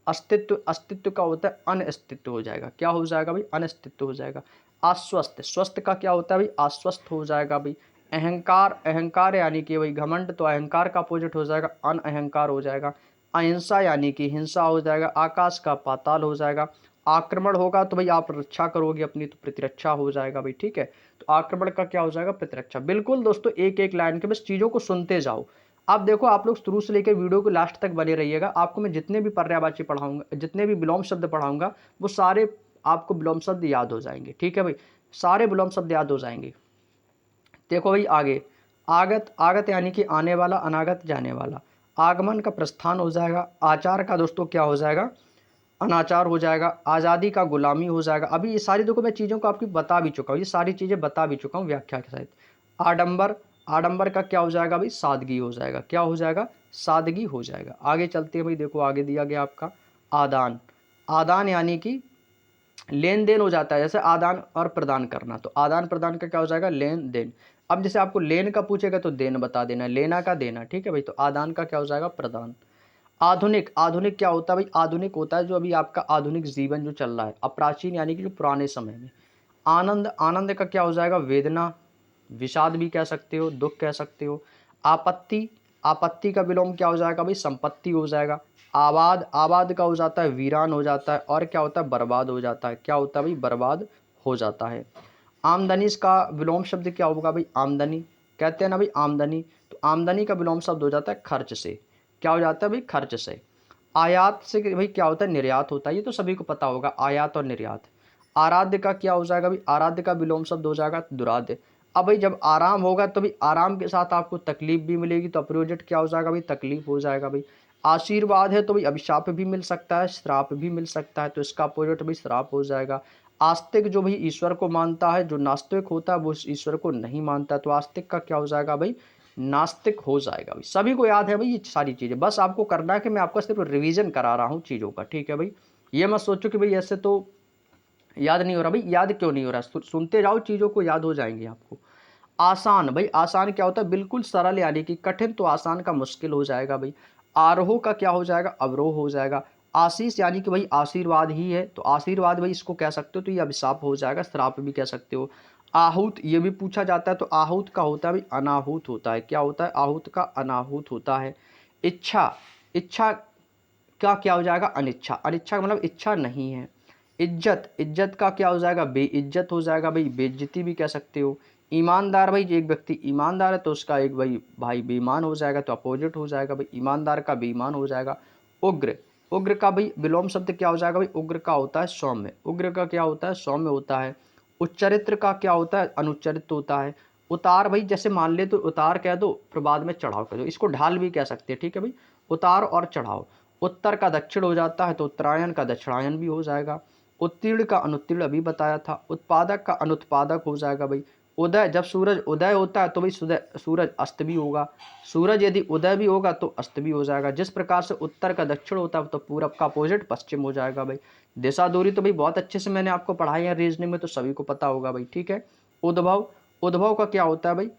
अस्तित्व, अस्तित्व का होता है अनअस्तित्व हो जाएगा। क्या हो जाएगा भाई, अनअस्तित्व हो जाएगा। आश्वस्त, स्वस्थ का क्या होता है भाई, आश्वस्त हो जाएगा भाई। अहंकार, अहंकार यानी कि भाई घमंड, तो अहंकार का अपोजिट हो जाएगा अनअहंकार हो जाएगा। अहिंसा यानी कि हिंसा हो जाएगा। आकाश का पाताल हो जाएगा। आक्रमण होगा तो भाई आप रक्षा करोगे अपनी, तो प्रतिरक्षा हो जाएगा भाई, ठीक है। तो आक्रमण का क्या हो जाएगा, प्रतिरक्षा। बिल्कुल दोस्तों एक एक लाइन के बस चीज़ों को सुनते जाओ। आप देखो, आप लोग शुरू से लेकर वीडियो को लास्ट तक बने रहिएगा। आपको मैं जितने भी पर्यायवाची पढ़ाऊंगा, जितने भी विलोम शब्द पढ़ाऊंगा, वो सारे आपको विलोम शब्द याद हो जाएंगे, ठीक है भाई। सारे विलोम शब्द याद हो जाएंगे। देखो भाई आगे, आगत, आगत यानी कि आने वाला, अनागत जाने वाला। आगमन का प्रस्थान हो जाएगा। आचार का दोस्तों क्या हो जाएगा, अनाचार हो जाएगा। आज़ादी का गुलामी हो जाएगा। अभी ये सारी देखो मैं चीज़ों को आपकी बता भी चुका हूँ, ये सारी चीज़ें बता भी चुका हूँ व्याख्या के सहित। आडंबर, आडंबर का क्या हो जाएगा भाई, सादगी हो जाएगा। क्या हो जाएगा, सादगी हो जाएगा। आगे चलते हैं भाई, देखो आगे दिया गया आपका आदान, आदान यानी कि लेन देन हो जाता है, जैसे आदान और प्रदान करना, तो आदान प्रदान का क्या हो जाएगा, लेन देन। अब जैसे आपको लेन का पूछेगा तो देन बता देना, लेना का देना, ठीक है भाई। तो आदान का क्या हो जाएगा, प्रदान। आधुनिक, आधुनिक क्या होता है भाई, आधुनिक होता है जो अभी आपका आधुनिक जीवन जो चल रहा है। अप्राचीन यानी कि जो पुराने समय में। आनंद, आनंद का क्या हो जाएगा, वेदना, विषाद भी कह सकते हो, दुख कह सकते हो। आपत्ति, आपत्ति का विलोम क्या हो जाएगा भाई, संपत्ति हो जाएगा। आबाद, आबाद का हो जाता है वीरान हो जाता है। और क्या होता है, बर्बाद हो जाता है। क्या होता है भाई, बर्बाद हो जाता है। आमदनी, इसका विलोम शब्द क्या होगा भाई, आमदनी। कहते हैं ना भाई आमदनी, तो आमदनी का विलोम शब्द हो जाता है खर्च से। क्या हो जाता है भाई, खर्च से। आयात से भाई क्या होता है, निर्यात होता है, ये तो सभी को पता होगा, आयात और निर्यात। आराध्य का क्या हो जाएगा भाई, आराध्य का विलोम शब्द हो जाएगा दुराध्य। अब भाई जब आराम होगा तो भाई आराम के साथ आपको तकलीफ भी मिलेगी, तो अपोजिट क्या हो जाएगा भाई, तकलीफ हो जाएगा भाई। आशीर्वाद है तो भाई अभिशाप भी मिल सकता है, श्राप भी मिल सकता है, तो इसका अपोजिट भाई श्राप हो जाएगा। आस्तिक जो भाई ईश्वर को मानता है, जो नास्तिक होता है वो ईश्वर को नहीं मानता, तो आस्तिक का क्या हो जाएगा भाई, नास्तिक हो जाएगा भाई। सभी को याद है भाई ये सारी चीज़ें, बस आपको करना है कि मैं आपको सिर्फ रिवीजन करा रहा हूँ चीज़ों का, ठीक है भाई। ये मत सोचो कि भाई ऐसे तो याद नहीं हो रहा भाई, याद क्यों नहीं हो रहा, सुनते जाओ, चीज़ों को याद हो जाएंगी आपको। आसान भाई, आसान क्या होता है, बिल्कुल सरल, यानी कि कठिन, तो आसान का मुश्किल हो जाएगा भाई। आरोह का क्या हो जाएगा, अवरोह हो जाएगा। आशीष यानी कि भाई आशीर्वाद ही है, तो आशीर्वाद भाई इसको कह सकते हो, तो ये अभिशाप हो जाएगा, श्राप भी कह सकते हो। आहूत ये भी पूछा जाता है, तो आहूत का होता है भाई अनाहूत होता है, क्या होता है, आहूत का अनाहूत होता है। इच्छा, इच्छा का क्या हो जाएगा, अनिच्छा, अनिच्छा का मतलब इच्छा नहीं है। इज्जत, इज्जत का क्या हो जाएगा, बेइज्जत हो जाएगा भाई, बेइज्जती भी कह सकते हो। ईमानदार भाई, एक व्यक्ति ईमानदार है तो उसका एक भाई भाई बेईमान हो जाएगा, तो अपोजिट हो जाएगा भाई, ईमानदार का बेईमान हो जाएगा। उग्र, उग्र का भाई विलोम शब्द क्या हो जाएगा भाई, उग्र का होता है सौम्य, उग्र का क्या होता है, सौम्य होता है। उच्चरित्र का क्या होता है, अनुच्चरित होता है। उतार भाई, जैसे मान ले तो उतार कह दो, फिर बाद में चढ़ाव कह दो, इसको ढाल भी कह सकते हैं, ठीक है भाई, उतार और चढ़ाव। उत्तर का दक्षिण हो जाता है, तो उत्तरायण का दक्षिणायन भी हो जाएगा। उत्तीर्ण का अनुत्तीर्ण अभी बताया था। उत्पादक का अनुत्पादक हो जाएगा भाई। उदय, जब सूरज उदय होता है तो भाई सूरज अस्त भी होगा। सूरज यदि उदय भी होगा तो अस्त भी हो जाएगा। जिस प्रकार से उत्तर का दक्षिण होता है तो पूरब का अपोजिट पश्चिम हो जाएगा भाई। दिशा दूरी तो भाई बहुत अच्छे से मैंने आपको पढ़ाई है रीजनिंग में, तो सभी को पता होगा भाई, ठीक है। उद्भव, उद्भव का क्या होता है भाई,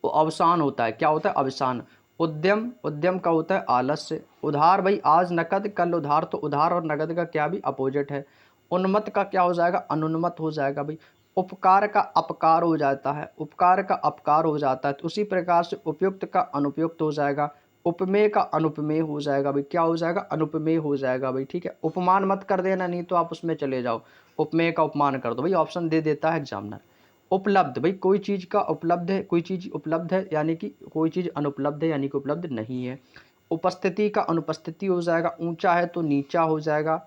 वो अवसान होता है, क्या होता है, अवसान। उद्यम, उद्यम का होता है आलस्य। उधार भाई, आज नकद कल उधार, तो उधार और नकद का क्या भी अपोजिट है। उन्मत्त का क्या हो जाएगा, अनुन्मत्त हो जाएगा भाई। उपकार का अपकार हो जाता है, उपकार का अपकार हो जाता है, तो उसी प्रकार से उपयुक्त का अनुपयुक्त हो जाएगा। उपमेय का अनुपमेय हो जाएगा भाई, क्या हो जाएगा, अनुपमेय हो जाएगा भाई, ठीक है। उपमान मत कर देना, नहीं तो आप उसमें चले जाओ, उपमेय का उपमान कर दो भाई, ऑप्शन दे देता है एग्जामिनर। उपलब्ध भाई, कोई चीज़ का उपलब्ध है, कोई चीज़ उपलब्ध है यानी कि कोई चीज़ अनुपलब्ध है, यानी कि उपलब्ध नहीं है। उपस्थिति का अनुपस्थिति हो जाएगा, ऊंचा है तो नीचा हो जाएगा।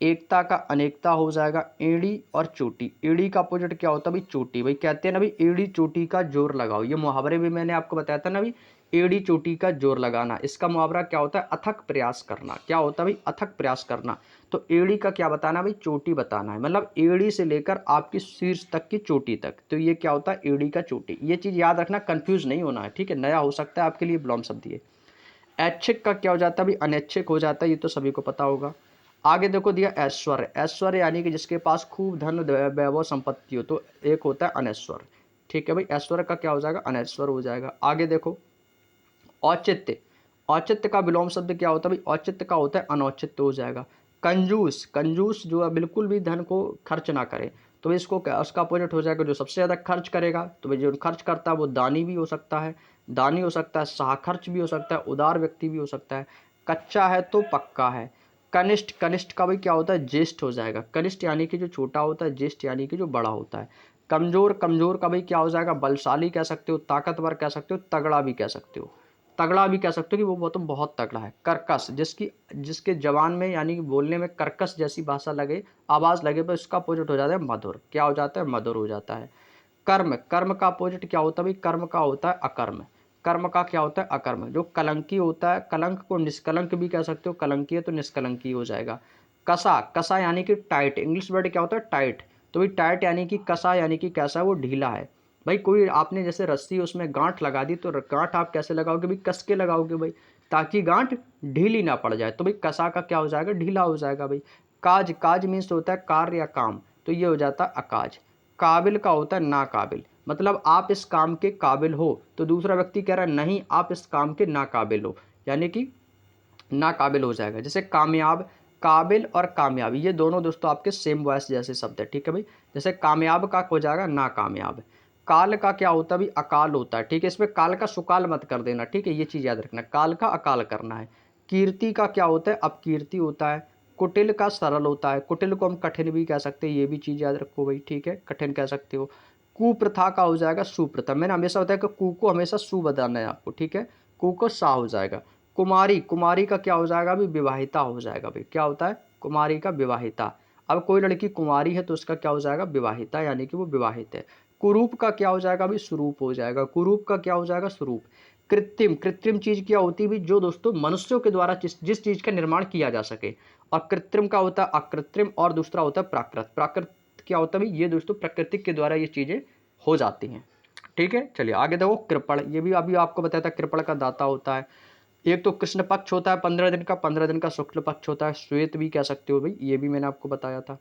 एकता का अनेकता हो जाएगा। एड़ी और चोटी, एड़ी का अपोजिट क्या होता है भाई, चोटी। भाई कहते हैं ना भाई, एड़ी चोटी का जोर लगाओ, ये मुहावरे भी मैंने आपको बताया था ना भाई, एड़ी चोटी का जोर लगाना, इसका मुहावरा क्या होता है, अथक प्रयास करना, क्या होता है भाई, अथक प्रयास करना। तो एड़ी का क्या बताना भाई, चोटी बताना है, मतलब एड़ी से लेकर आपकी शीर्ष तक की चोटी तक, तो ये क्या होता है, एड़ी का चोटी। ये चीज़ याद रखना, कंफ्यूज नहीं होना है, ठीक है, नया हो सकता है आपके लिए विलोम शब्द ये। ऐच्छिक का क्या हो जाता है भाई, अनैच्छिक हो जाता है, ये तो सभी को पता होगा। आगे देखो दिया ऐश्वर्य, ऐश्वर्य यानी कि जिसके पास खूब धन वैभव संपत्ति हो, तो एक होता है अनैश्वर, ठीक है भाई। ऐश्वर्य का क्या हो जाएगा, अनैश्वर हो जाएगा। आगे देखो औचित्य, औचित्य का विलोम शब्द क्या होता है भाई, औचित्य का होता है अनौचित्य हो जाएगा। कंजूस, कंजूस जो है बिल्कुल भी धन को खर्च ना करे, तो इसको क्या, उसका अपोजिट हो जाएगा जो सबसे ज़्यादा खर्च करेगा, तो भाई जो खर्च करता है वो दानी भी हो सकता है, दानी हो सकता है, साहखर्च भी हो सकता है, उदार व्यक्ति भी हो सकता है। कच्चा है तो पक्का है। कनिष्ठ, कनिष्ठ का भाई क्या होता है, ज्येष्ठ हो जाएगा। कनिष्ठ यानी कि जो छोटा होता है, ज्येष्ठ यानी कि जो बड़ा होता है। कमजोर, कमजोर का भाई क्या हो जाएगा, बलशाली कह सकते हो, ताकतवर कह सकते हो, तगड़ा भी कह सकते हो, तगड़ा भी कह सकते हो कि वो तो बहुत तगड़ा है। कर्कश, जिसकी जिसके जवान में यानी कि बोलने में कर्कश जैसी भाषा लगे, आवाज़ लगे, पर उसका अपोजिट हो जाता है मधुर, क्या हो जाता है, मधुर हो जाता है। कर्म, कर्म का अपोजिट क्या होता है भाई, कर्म का होता है अकर्म, कर्म का क्या होता है, अकर्म। जो कलंकी होता है, कलंक को निष्कलंक भी कह सकते हो, कलंकी है तो निष्कलंकी हो जाएगा। कसा, कसा यानी कि टाइट, इंग्लिश वर्ड क्या होता है, टाइट, तो भाई टाइट यानी कि कसा यानी कि कैसा, वो ढीला है। भाई कोई आपने जैसे रस्सी उसमें गांठ लगा दी, तो गांठ आप कैसे लगाओगे भाई, कस के लगाओगे भाई, ताकि गांठ ढीली ना पड़ जाए, तो भाई कसा का क्या हो जाएगा, ढीला हो जाएगा भाई। काज, काज मीन्स होता है कार्य या काम, तो ये हो जाता है अकाज। काबिल का होता है नाकाबिल, मतलब आप इस काम के काबिल हो, तो दूसरा व्यक्ति कह रहा है नहीं आप इस काम के नाकाबिल हो, यानी कि नाकाबिल हो जाएगा। जैसे कामयाब, काबिल और कामयाब ये दोनों दोस्तों आपके सेम वॉइस जैसे शब्द है, ठीक है भाई। जैसे कामयाब का हो जाएगा नाकामयाब। काल का क्या होता है भाई, अकाल होता है, ठीक है, इसमें काल का सुकाल मत कर देना, ठीक है, ये चीज़ याद रखना, काल का अकाल करना है। कीर्ति का क्या होता है, अपकीर्ति होता है। कुटिल का सरल होता है, कुटिल को हम कठिन भी कह सकते हैं, ये भी चीज़ याद रखो भाई, ठीक है, कठिन कह सकते हो। कुप्रथा का हो जाएगा सुप्रथा, मैंने हमेशा बताया कि कु को हमेशा सु बताना है आपको, ठीक है, कु को सा हो जाएगा। कुमारी, कुमारी का क्या हो जाएगा अभी, विवाहिता हो जाएगा भाई। क्या होता है, कुमारी का विवाहिता। अब कोई लड़की कुमारी है तो उसका क्या हो जाएगा, विवाहिता, यानी कि वो विवाहित है। कुरूप का क्या हो जाएगा अभी, स्वरूप हो जाएगा। कुरूप का क्या हो जाएगा, स्वरूप। कृत्रिम, कृत्रिम चीज क्या होती है भाई, जो दोस्तों मनुष्यों के द्वारा जिस चीज का निर्माण किया जा सके। और कृत्रिम का होता है अकृत्रिम, और दूसरा होता है प्राकृत। प्राकृत क्या होता है भाई, ये दोस्तों प्रकृति के द्वारा ये चीजें हो जाती हैं। ठीक है, चलिए आगे देखो, कृपण, ये भी अभी आपको बताया था, कृपण का दाता होता है। एक तो कृष्ण पक्ष होता है 15 दिन का, 15 दिन का शुक्ल पक्ष होता है, श्वेत भी कह सकते हो भाई, ये भी मैंने आपको बताया था।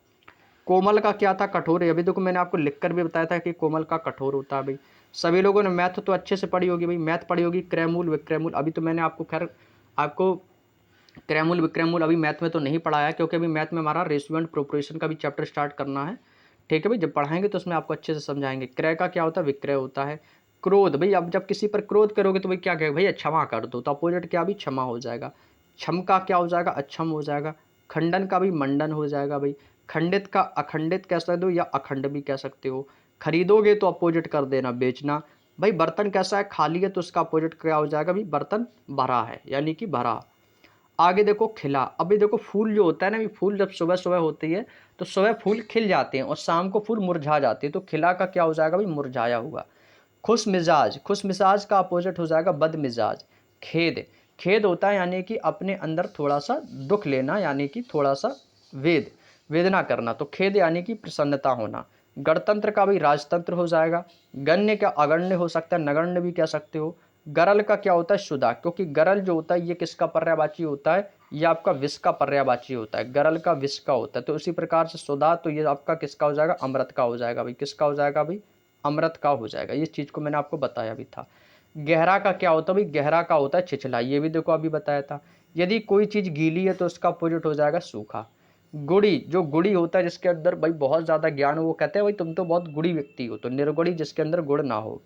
कोमल का क्या था, कठोर है। अभी देखो मैंने आपको लिखकर भी बताया था कि कोमल का कठोर होता है भाई। सभी लोगों ने मैथ तो अच्छे से पढ़ी होगी भाई, मैथ पढ़ी होगी, क्रयमूल विक्रयमूल। अभी तो मैंने आपको खैर आपको क्रयमूल विक्रयमूल अभी मैथ में तो नहीं पढ़ाया, क्योंकि अभी मैथ में हमारा रेशियो एंड प्रोपोर्शन का भी चैप्टर स्टार्ट करना है। ठीक है भाई, जब पढ़ाएंगे तो उसमें आपको अच्छे से समझाएंगे। क्रय का क्या होता है, विक्रय होता है। क्रोध भाई, अब जब किसी पर क्रोध करोगे तो भाई क्या कहेगा, भैया क्षमा कर दो, तो अपोजिट क्या भी क्षमा हो जाएगा। क्षम का क्या हो जाएगा, अक्षम हो जाएगा। खंडन का भी मंडन हो जाएगा भाई। खंडित का अखंडित कह सकते हो या अखंड भी कह सकते हो। खरीदोगे तो अपोजिट कर देना, बेचना। भाई बर्तन कैसा है, खाली है, तो उसका अपोजिट क्या हो जाएगा भाई, बर्तन भरा है, यानी कि भरा। आगे देखो खिला। अभी देखो फूल जो होता है ना, फूल जब सुबह सुबह होती है तो सुबह फूल खिल जाते हैं और शाम को फूल मुरझा जाते हैं, तो खिला का क्या हो जाएगा भाई, मुरझाया हुआ। खुश मिजाज, खुश मिजाज का अपोजिट हो जाएगा बद मिजाज। खेद, खेद होता है यानी कि अपने अंदर थोड़ा सा दुख लेना, यानी कि थोड़ा सा वेदना करना, तो खेद यानी कि प्रसन्नता होना। गणतंत्र का भी राजतंत्र हो जाएगा। गण्य का अगण्य हो सकता है, नगण्य भी कह सकते हो। गरल का क्या होता है, शुदा, क्योंकि गरल जो होता है ये किसका पर्यायवाची होता है, ये आपका विष का पर्यायवाची होता है। गरल का विष का होता है, तो उसी प्रकार से सुधा, तो ये आपका किसका हो जाएगा, अमृत का हो जाएगा भाई। किसका हो जाएगा भाई, अमृत का हो जाएगा। इस चीज को मैंने आपको बताया भी था। गहरा का क्या होता है भाई, गहरा का होता है छिछला, ये भी देखो अभी बताया था। यदि कोई चीज गीली है तो उसका अपोजिट हो जाएगा सूखा। गुड़ी, जो गुड़ी होता है जिसके अंदर भाई बहुत ज्यादा ज्ञान हो, वो कहते हैं भाई तुम तो बहुत गुड़ी व्यक्ति हो। तो निर्गुड़ी, जिसके अंदर गुण ना हो।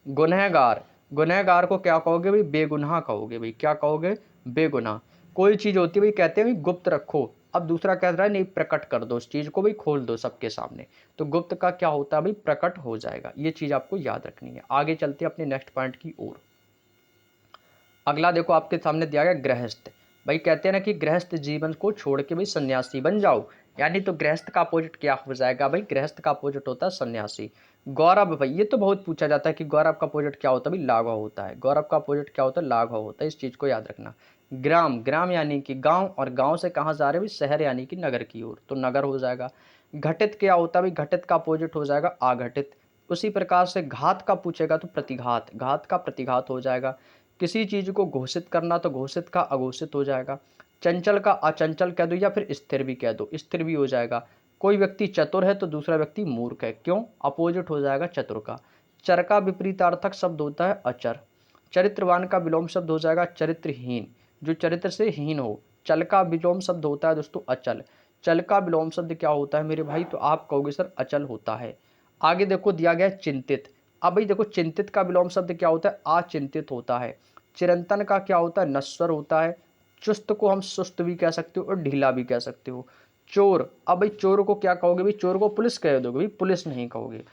गुनहगार, गुनहगार को क्या कहोगे भाई, बेगुनाह कहोगे भाई। क्या कहोगे, बेगुनाह। कोई चीज होती है भाई, कहते हैं भाई गुप्त रखो, अब दूसरा कह रहा है नहीं, प्रकट कर दो उस चीज को भाई, खोल दो सबके सामने। तो गुप्त का क्या होता है भाई, प्रकट हो जाएगा। ये चीज आपको याद रखनी है। आगे चलते हैं अपने नेक्स्ट पॉइंट की ओर। अगला देखो आपके सामने दिया गया गृहस्थ। भाई कहते हैं ना कि गृहस्थ जीवन को छोड़ के भाई सन्यासी बन जाओ, यानी तो गृहस्थ का अपोजिट क्या हो जाएगा भाई, गृहस्थ का अपोजिट होता है सन्यासी। गौरव, भाई ये तो बहुत पूछा जाता है कि गौरव का अपोजिट क्या होता है भाई, लाघव होता है। गौरव का अपोजिट क्या होता है, लाघव होता है, इस चीज को याद रखना। ग्राम, ग्राम यानी कि गांव, और गांव से कहाँ जा रहे भाई, शहर यानी कि नगर की ओर, तो नगर हो जाएगा। घटित क्या होता है भाई, घटित का अपोजिट हो जाएगा अघटित। उसी प्रकार से घात का पूछेगा तो प्रतिघात, घात का प्रतिघात हो जाएगा। किसी चीज को घोषित करना तो घोषित का अघोषित हो जाएगा। चंचल का अचंचल कह दो या फिर स्थिर भी कह दो, स्थिर भी हो जाएगा। कोई व्यक्ति चतुर है तो दूसरा व्यक्ति मूर्ख है, क्यों, अपोजिट हो जाएगा चतुर का। चर का विपरीतार्थक शब्द होता है अचर। चरित्रवान का विलोम शब्द हो जाएगा चरित्रहीन, जो चरित्र से हीन हो। चल का विलोम शब्द होता है दोस्तों अचल। चल का विलोम शब्द क्या होता है मेरे भाई, तो आप कहोगे सर अचल होता है। आगे देखो दिया गया चिंतित। अब भाई देखो चिंतित का विलोम शब्द क्या होता है, अचिंतित होता है। चिरंतन का क्या होता है, नश्वर होता है। चुस्त को हम सुस्त भी कह सकते हो और ढीला भी कह सकते हो। चोर, अब भाई चोर को क्या कहोगे भाई, चोर को पुलिस कह दोगे भाई, पुलिस नहीं कहोगे।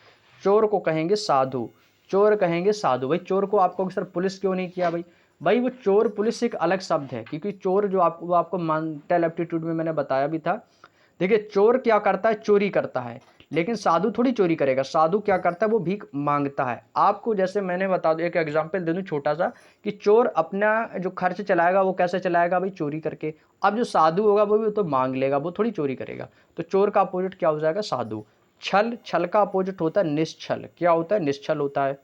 चोर को कहेंगे साधु, चोर कहेंगे साधु। भाई चोर को आप कहोगे सर पुलिस क्यों नहीं किया भाई, भाई वो चोर पुलिस एक अलग शब्द है, क्योंकि चोर जो आपको, वो आपको मेंटल एप्टीट्यूड में मैंने बताया भी था। देखिए चोर क्या करता है, चोरी करता है, लेकिन साधु थोड़ी चोरी करेगा। साधु क्या करता है, वो भीख मांगता है। आपको जैसे मैंने बता दो, एक एग्जांपल दे दूं छोटा सा, कि चोर अपना जो खर्च चलाएगा वो कैसे चलाएगा भाई, चोरी करके। अब जो साधु होगा वो भी तो मांग लेगा, वो थोड़ी चोरी करेगा। तो चोर का अपोजिट क्या हो जाएगा, साधु। छल, छल का अपोजिट होता है निश्छल। क्या होता है, निश्छल होता है।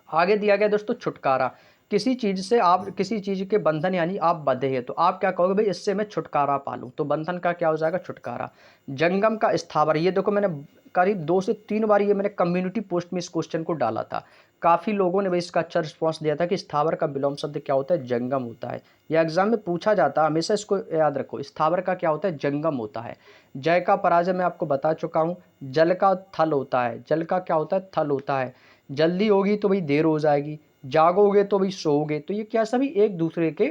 आगे दिया गया दोस्तों छुटकारा। किसी चीज से आप, किसी चीज के बंधन यानी आप बंधे हैं, तो आप क्या कहोगे भाई, इससे मैं छुटकारा पालूं, तो बंधन का क्या हो जाएगा, छुटकारा। जंगम का स्थावर, ये देखो मैंने करीब 2 से 3 बार ये मैंने कम्युनिटी पोस्ट में इस क्वेश्चन को डाला था। काफी लोगों ने भाई इसका अच्छा रिस्पॉन्स दिया था कि स्थावर का विलोम शब्द क्या होता है, जंगम होता है। यह एग्जाम में पूछा जाता है, हमेशा इसको याद रखो, स्थावर का क्या होता है, जंगम होता है। जय का पराजय मैं आपको बता चुका हूं। जल का थल होता है, जल का क्या होता है, थल होता है। जल्दी होगी तो भाई देर हो जाएगी, जागोगे तो भाई सोओगे, तो ये क्या सभी एक दूसरे के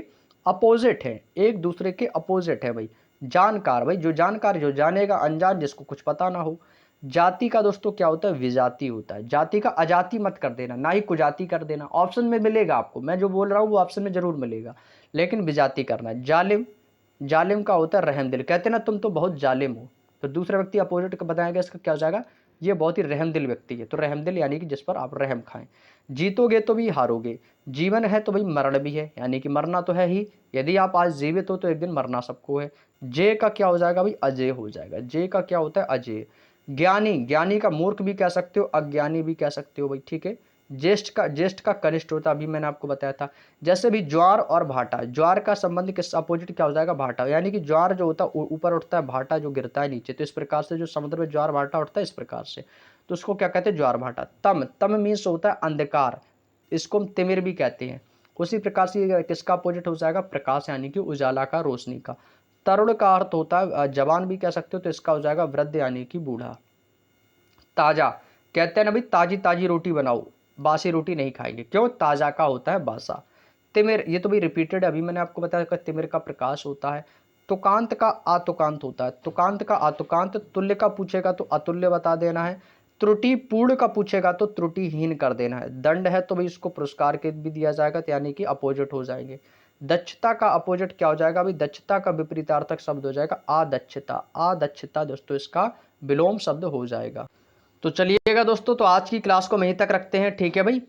अपोजिट है, एक दूसरे के अपोजिट है भाई। जानकार, भाई जो जानकार, जो जानेगा, अनजान जिसको कुछ पता ना हो। जाति का दोस्तों क्या होता है, विजाति होता है। जाति का अजाति मत कर देना, ना ही कुजाति कर देना। ऑप्शन में मिलेगा आपको, मैं जो बोल रहा हूँ वो ऑप्शन में जरूर मिलेगा, लेकिन विजाति करना है। जालिम, जालिम का होता है रहमदिल, कहते हैं ना तुम तो बहुत जालिम हो, तो दूसरा व्यक्ति अपोजिट का बताएगा, इसका क्या हो जाएगा, ये बहुत ही रहमदिल व्यक्ति है, तो रहमदिल यानी कि जिस पर आप रहम खाएं। जीतोगे तो भी हारोगे, जीवन है तो भाई मरण भी है, यानी कि मरना तो है ही, यदि आप आज जीवित हो तो एक दिन मरना सबको है। जे का क्या हो जाएगा भाई, अजय हो जाएगा। जे का क्या होता है, अजय। ज्ञानी, ज्ञानी का मूर्ख भी कह सकते हो, अज्ञानी भी कह सकते हो भाई, ठीक है। ज्येष्ठ का कनिष्ठ होता, अभी मैंने आपको बताया था। जैसे भी ज्वार और भाटा, ज्वार का संबंध किस अपोजिट क्या हो जाएगा, भाटा, यानी कि ज्वार जो होता है ऊपर उठता है, भाटा जो गिरता है नीचे, तो इस प्रकार से जो समुद्र में ज्वार भाटा उठता है इस प्रकार से, तो उसको क्या कहते हैं, ज्वार भाटा। तम, तम मीन्स होता है अंधकार, इसको हम तिमिर भी कहते हैं। उसी प्रकार से किसका अपोजिट हो जाएगा, प्रकाश, यानी कि उजाला का, रोशनी का। तरुण का अर्थ होता है जवान भी कह सकते हो, तो इसका हो जाएगा वृद्ध, यानी कि बूढ़ा। ताजा, कहते हैं ना भाई ताजी ताजी रोटी बनाओ, बासी रोटी नहीं खाएंगे, क्यों, ताजा का होता है बासा। तिमिर, ये तो भाई रिपीटेड, अभी मैंने आपको बताया कि तिमिर का प्रकाश होता है। तुकांत का आतुकांत होता है, तुकांत का आतुकांत। तुल्य का पूछेगा तो अतुल्य बता देना है। त्रुटि पूर्ण का पूछेगा तो त्रुटिहीन कर देना है। दंड है तो भाई इसको पुरस्कार के भी दिया जाएगा, तो यानी कि अपोजिट हो जाएंगे। दक्षता का अपोजिट क्या हो जाएगा भाई, दक्षता का विपरीतार्थक शब्द हो जाएगा आदक्षता। आदक्षता दोस्तों इसका विलोम शब्द हो जाएगा। तो चलिएगा दोस्तों, तो आज की क्लास को वहीं तक रखते हैं, ठीक है भाई।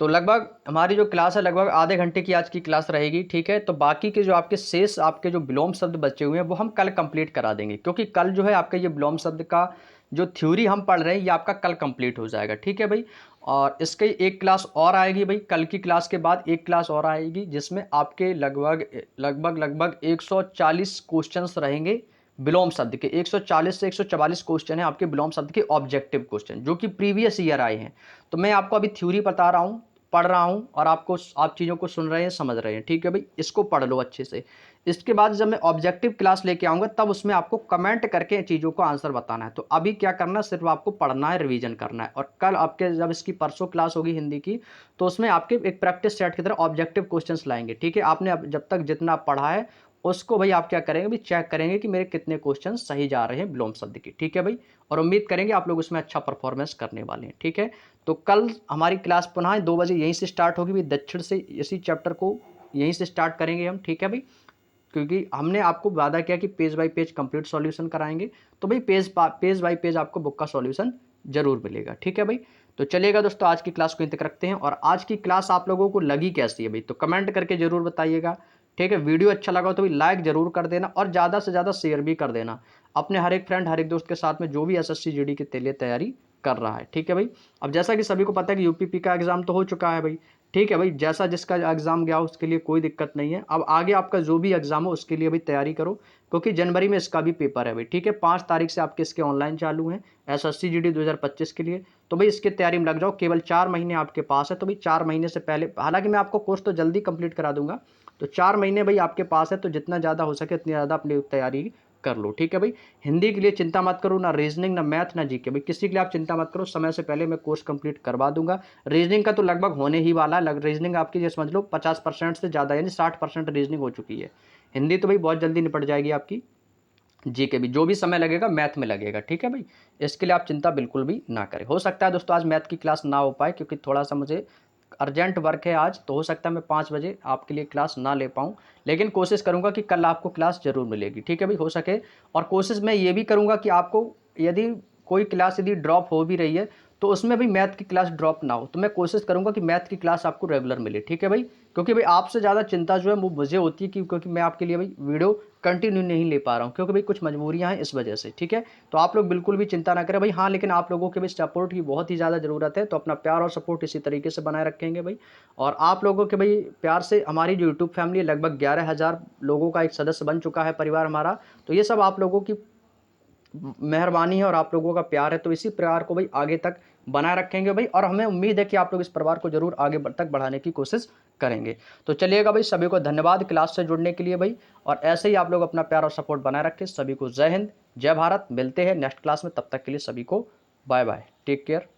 तो लगभग हमारी जो क्लास है लगभग आधे घंटे की आज की क्लास रहेगी, ठीक है। तो बाकी के जो आपके शेष आपके जो विलोम शब्द बचे हुए हैं वो हम कल कंप्लीट करा देंगे, क्योंकि कल जो है आपका ये विलोम शब्द का जो थ्योरी हम पढ़ रहे हैं ये आपका कल कंप्लीट हो जाएगा, ठीक है भाई। और इसकी एक क्लास और आएगी भाई, कल की क्लास के बाद एक क्लास और आएगी, जिसमें आपके लगभग लगभग लगभग 140 क्वेश्चंस रहेंगे विलोम शब्द के। 140 से 144 क्वेश्चन है आपके विलोम शब्द के ऑब्जेक्टिव क्वेश्चन, जो कि प्रीवियस ईयर आए हैं। तो मैं आपको अभी थ्योरी बता रहा हूँ, पढ़ रहा हूँ, और आपको आप चीज़ों को सुन रहे हैं, समझ रहे हैं, ठीक है भाई। इसको पढ़ लो अच्छे से। इसके बाद जब मैं ऑब्जेक्टिव क्लास लेके आऊँगा तब उसमें आपको कमेंट करके चीज़ों को आंसर बताना है। तो अभी क्या करना है, सिर्फ आपको पढ़ना है, रिवीजन करना है। और कल आपके जब इसकी परसों क्लास होगी हिंदी की, तो उसमें आपके एक प्रैक्टिस सेट की तरह ऑब्जेक्टिव क्वेश्चंस लाएंगे, ठीक है। आपने जब तक जितना पढ़ा है उसको भाई आप क्या करेंगे भाई, चेक करेंगे कि मेरे कितने क्वेश्चन सही जा रहे हैं विलोम शब्द की, ठीक है भाई। और उम्मीद करेंगे आप लोग उसमें अच्छा परफॉर्मेंस करने वाले हैं, ठीक है। तो कल हमारी क्लास पुनः 2 बजे यहीं से स्टार्ट होगी भाई, दक्षिण से इसी चैप्टर को यहीं से स्टार्ट करेंगे हम, ठीक है भाई। क्योंकि हमने आपको वादा किया कि page bye page complete solution कराएंगे, तो भाई पेज बाय पेज आपको बुक का सॉल्यूशन जरूर मिलेगा, ठीक है भाई। तो चलिएगा दोस्तों, आज की क्लास को यहीं तक रखते हैं। और आज की क्लास आप लोगों को लगी कैसी है भाई, तो कमेंट करके जरूर बताइएगा, ठीक है। वीडियो अच्छा लगा तो भाई लाइक जरूर कर देना, और ज़्यादा से ज़्यादा शेयर भी कर देना अपने हर एक फ्रेंड, हर एक दोस्त के साथ में जो भी एसएससी जीडी के लिए तैयारी कर रहा है, ठीक है भाई। अब जैसा कि सभी को पता है कि यूपीपी का एग्जाम तो हो चुका है भाई, ठीक है भाई। जैसा जिसका एग्जाम गया उसके लिए कोई दिक्कत नहीं है। अब आगे आपका जो भी एग्जाम हो उसके लिए भी तैयारी करो, क्योंकि जनवरी में इसका भी पेपर है भाई, ठीक है। 5 तारीख से आपके इसके ऑनलाइन चालू हैं एसएससी जीडी 2025 के लिए। तो भाई इसकी तैयारी में लग जाओ, केवल 4 महीने आपके पास है। तो भाई 4 महीने से पहले, हालांकि मैं आपको कोर्स तो जल्दी कंप्लीट करा दूंगा, तो 4 महीने भाई आपके पास है, तो जितना ज़्यादा हो सके उतनी ज़्यादा अपनी तैयारी कर लो, ठीक है भाई। हिंदी के लिए चिंता मत करो, ना रीजनिंग, ना मैथ, ना जीके, भाई किसी के लिए आप चिंता मत करो, समय से पहले मैं कोर्स कंप्लीट करवा दूंगा। रीजनिंग का तो लगभग होने ही वाला है, रीजनिंग आपकी ये समझ लो 50% से ज़्यादा, यानी 60% रीजनिंग हो चुकी है। हिंदी तो भाई बहुत जल्दी निपट जाएगी आपकी। जीके भी जो भी समय लगेगा मैथ में लगेगा, ठीक है भाई। इसके लिए आप चिंता बिल्कुल भी ना करें। हो सकता है दोस्तों आज मैथ की क्लास ना हो पाए, क्योंकि थोड़ा सा मुझे अर्जेंट वर्क है आज, तो हो सकता है मैं 5 बजे आपके लिए क्लास ना ले पाऊँ, लेकिन कोशिश करूँगा कि कल आपको क्लास ज़रूर मिलेगी, ठीक है भाई, हो सके। और कोशिश मैं ये भी करूँगा कि आपको यदि कोई क्लास यदि ड्रॉप हो भी रही है तो उसमें भी मैथ की क्लास ड्रॉप ना हो, तो मैं कोशिश करूँगा कि मैथ की क्लास आपको रेगुलर मिले, ठीक है भाई। क्योंकि भाई आपसे ज़्यादा चिंता जो है वो मुझे होती है, क्योंकि मैं आपके लिए भाई वीडियो कंटिन्यू नहीं ले पा रहा हूँ, क्योंकि भाई कुछ मजबूरियाँ हैं इस वजह से, ठीक है। तो आप लोग बिल्कुल भी चिंता ना करें भाई। हाँ, लेकिन आप लोगों के भी सपोर्ट की बहुत ही ज़्यादा ज़रूरत है, तो अपना प्यार और सपोर्ट इसी तरीके से बनाए रखेंगे भाई। और आप लोगों के भाई प्यार से हमारी जो यूट्यूब फैमिली लगभग 11,000 लोगों का एक सदस्य बन चुका है परिवार हमारा, तो ये सब आप लोगों की मेहरबानी है और आप लोगों का प्यार है। तो इसी प्यार को भाई आगे तक बनाए रखेंगे भाई, और हमें उम्मीद है कि आप लोग इस परिवार को जरूर आगे तक बढ़ाने की कोशिश करेंगे। तो चलिएगा भाई, सभी को धन्यवाद क्लास से जुड़ने के लिए भाई, और ऐसे ही आप लोग अपना प्यार और सपोर्ट बनाए रखें। सभी को जय हिंद, जय भारत। मिलते हैं नेक्स्ट क्लास में, तब तक के लिए सभी को बाय बाय, टेक केयर।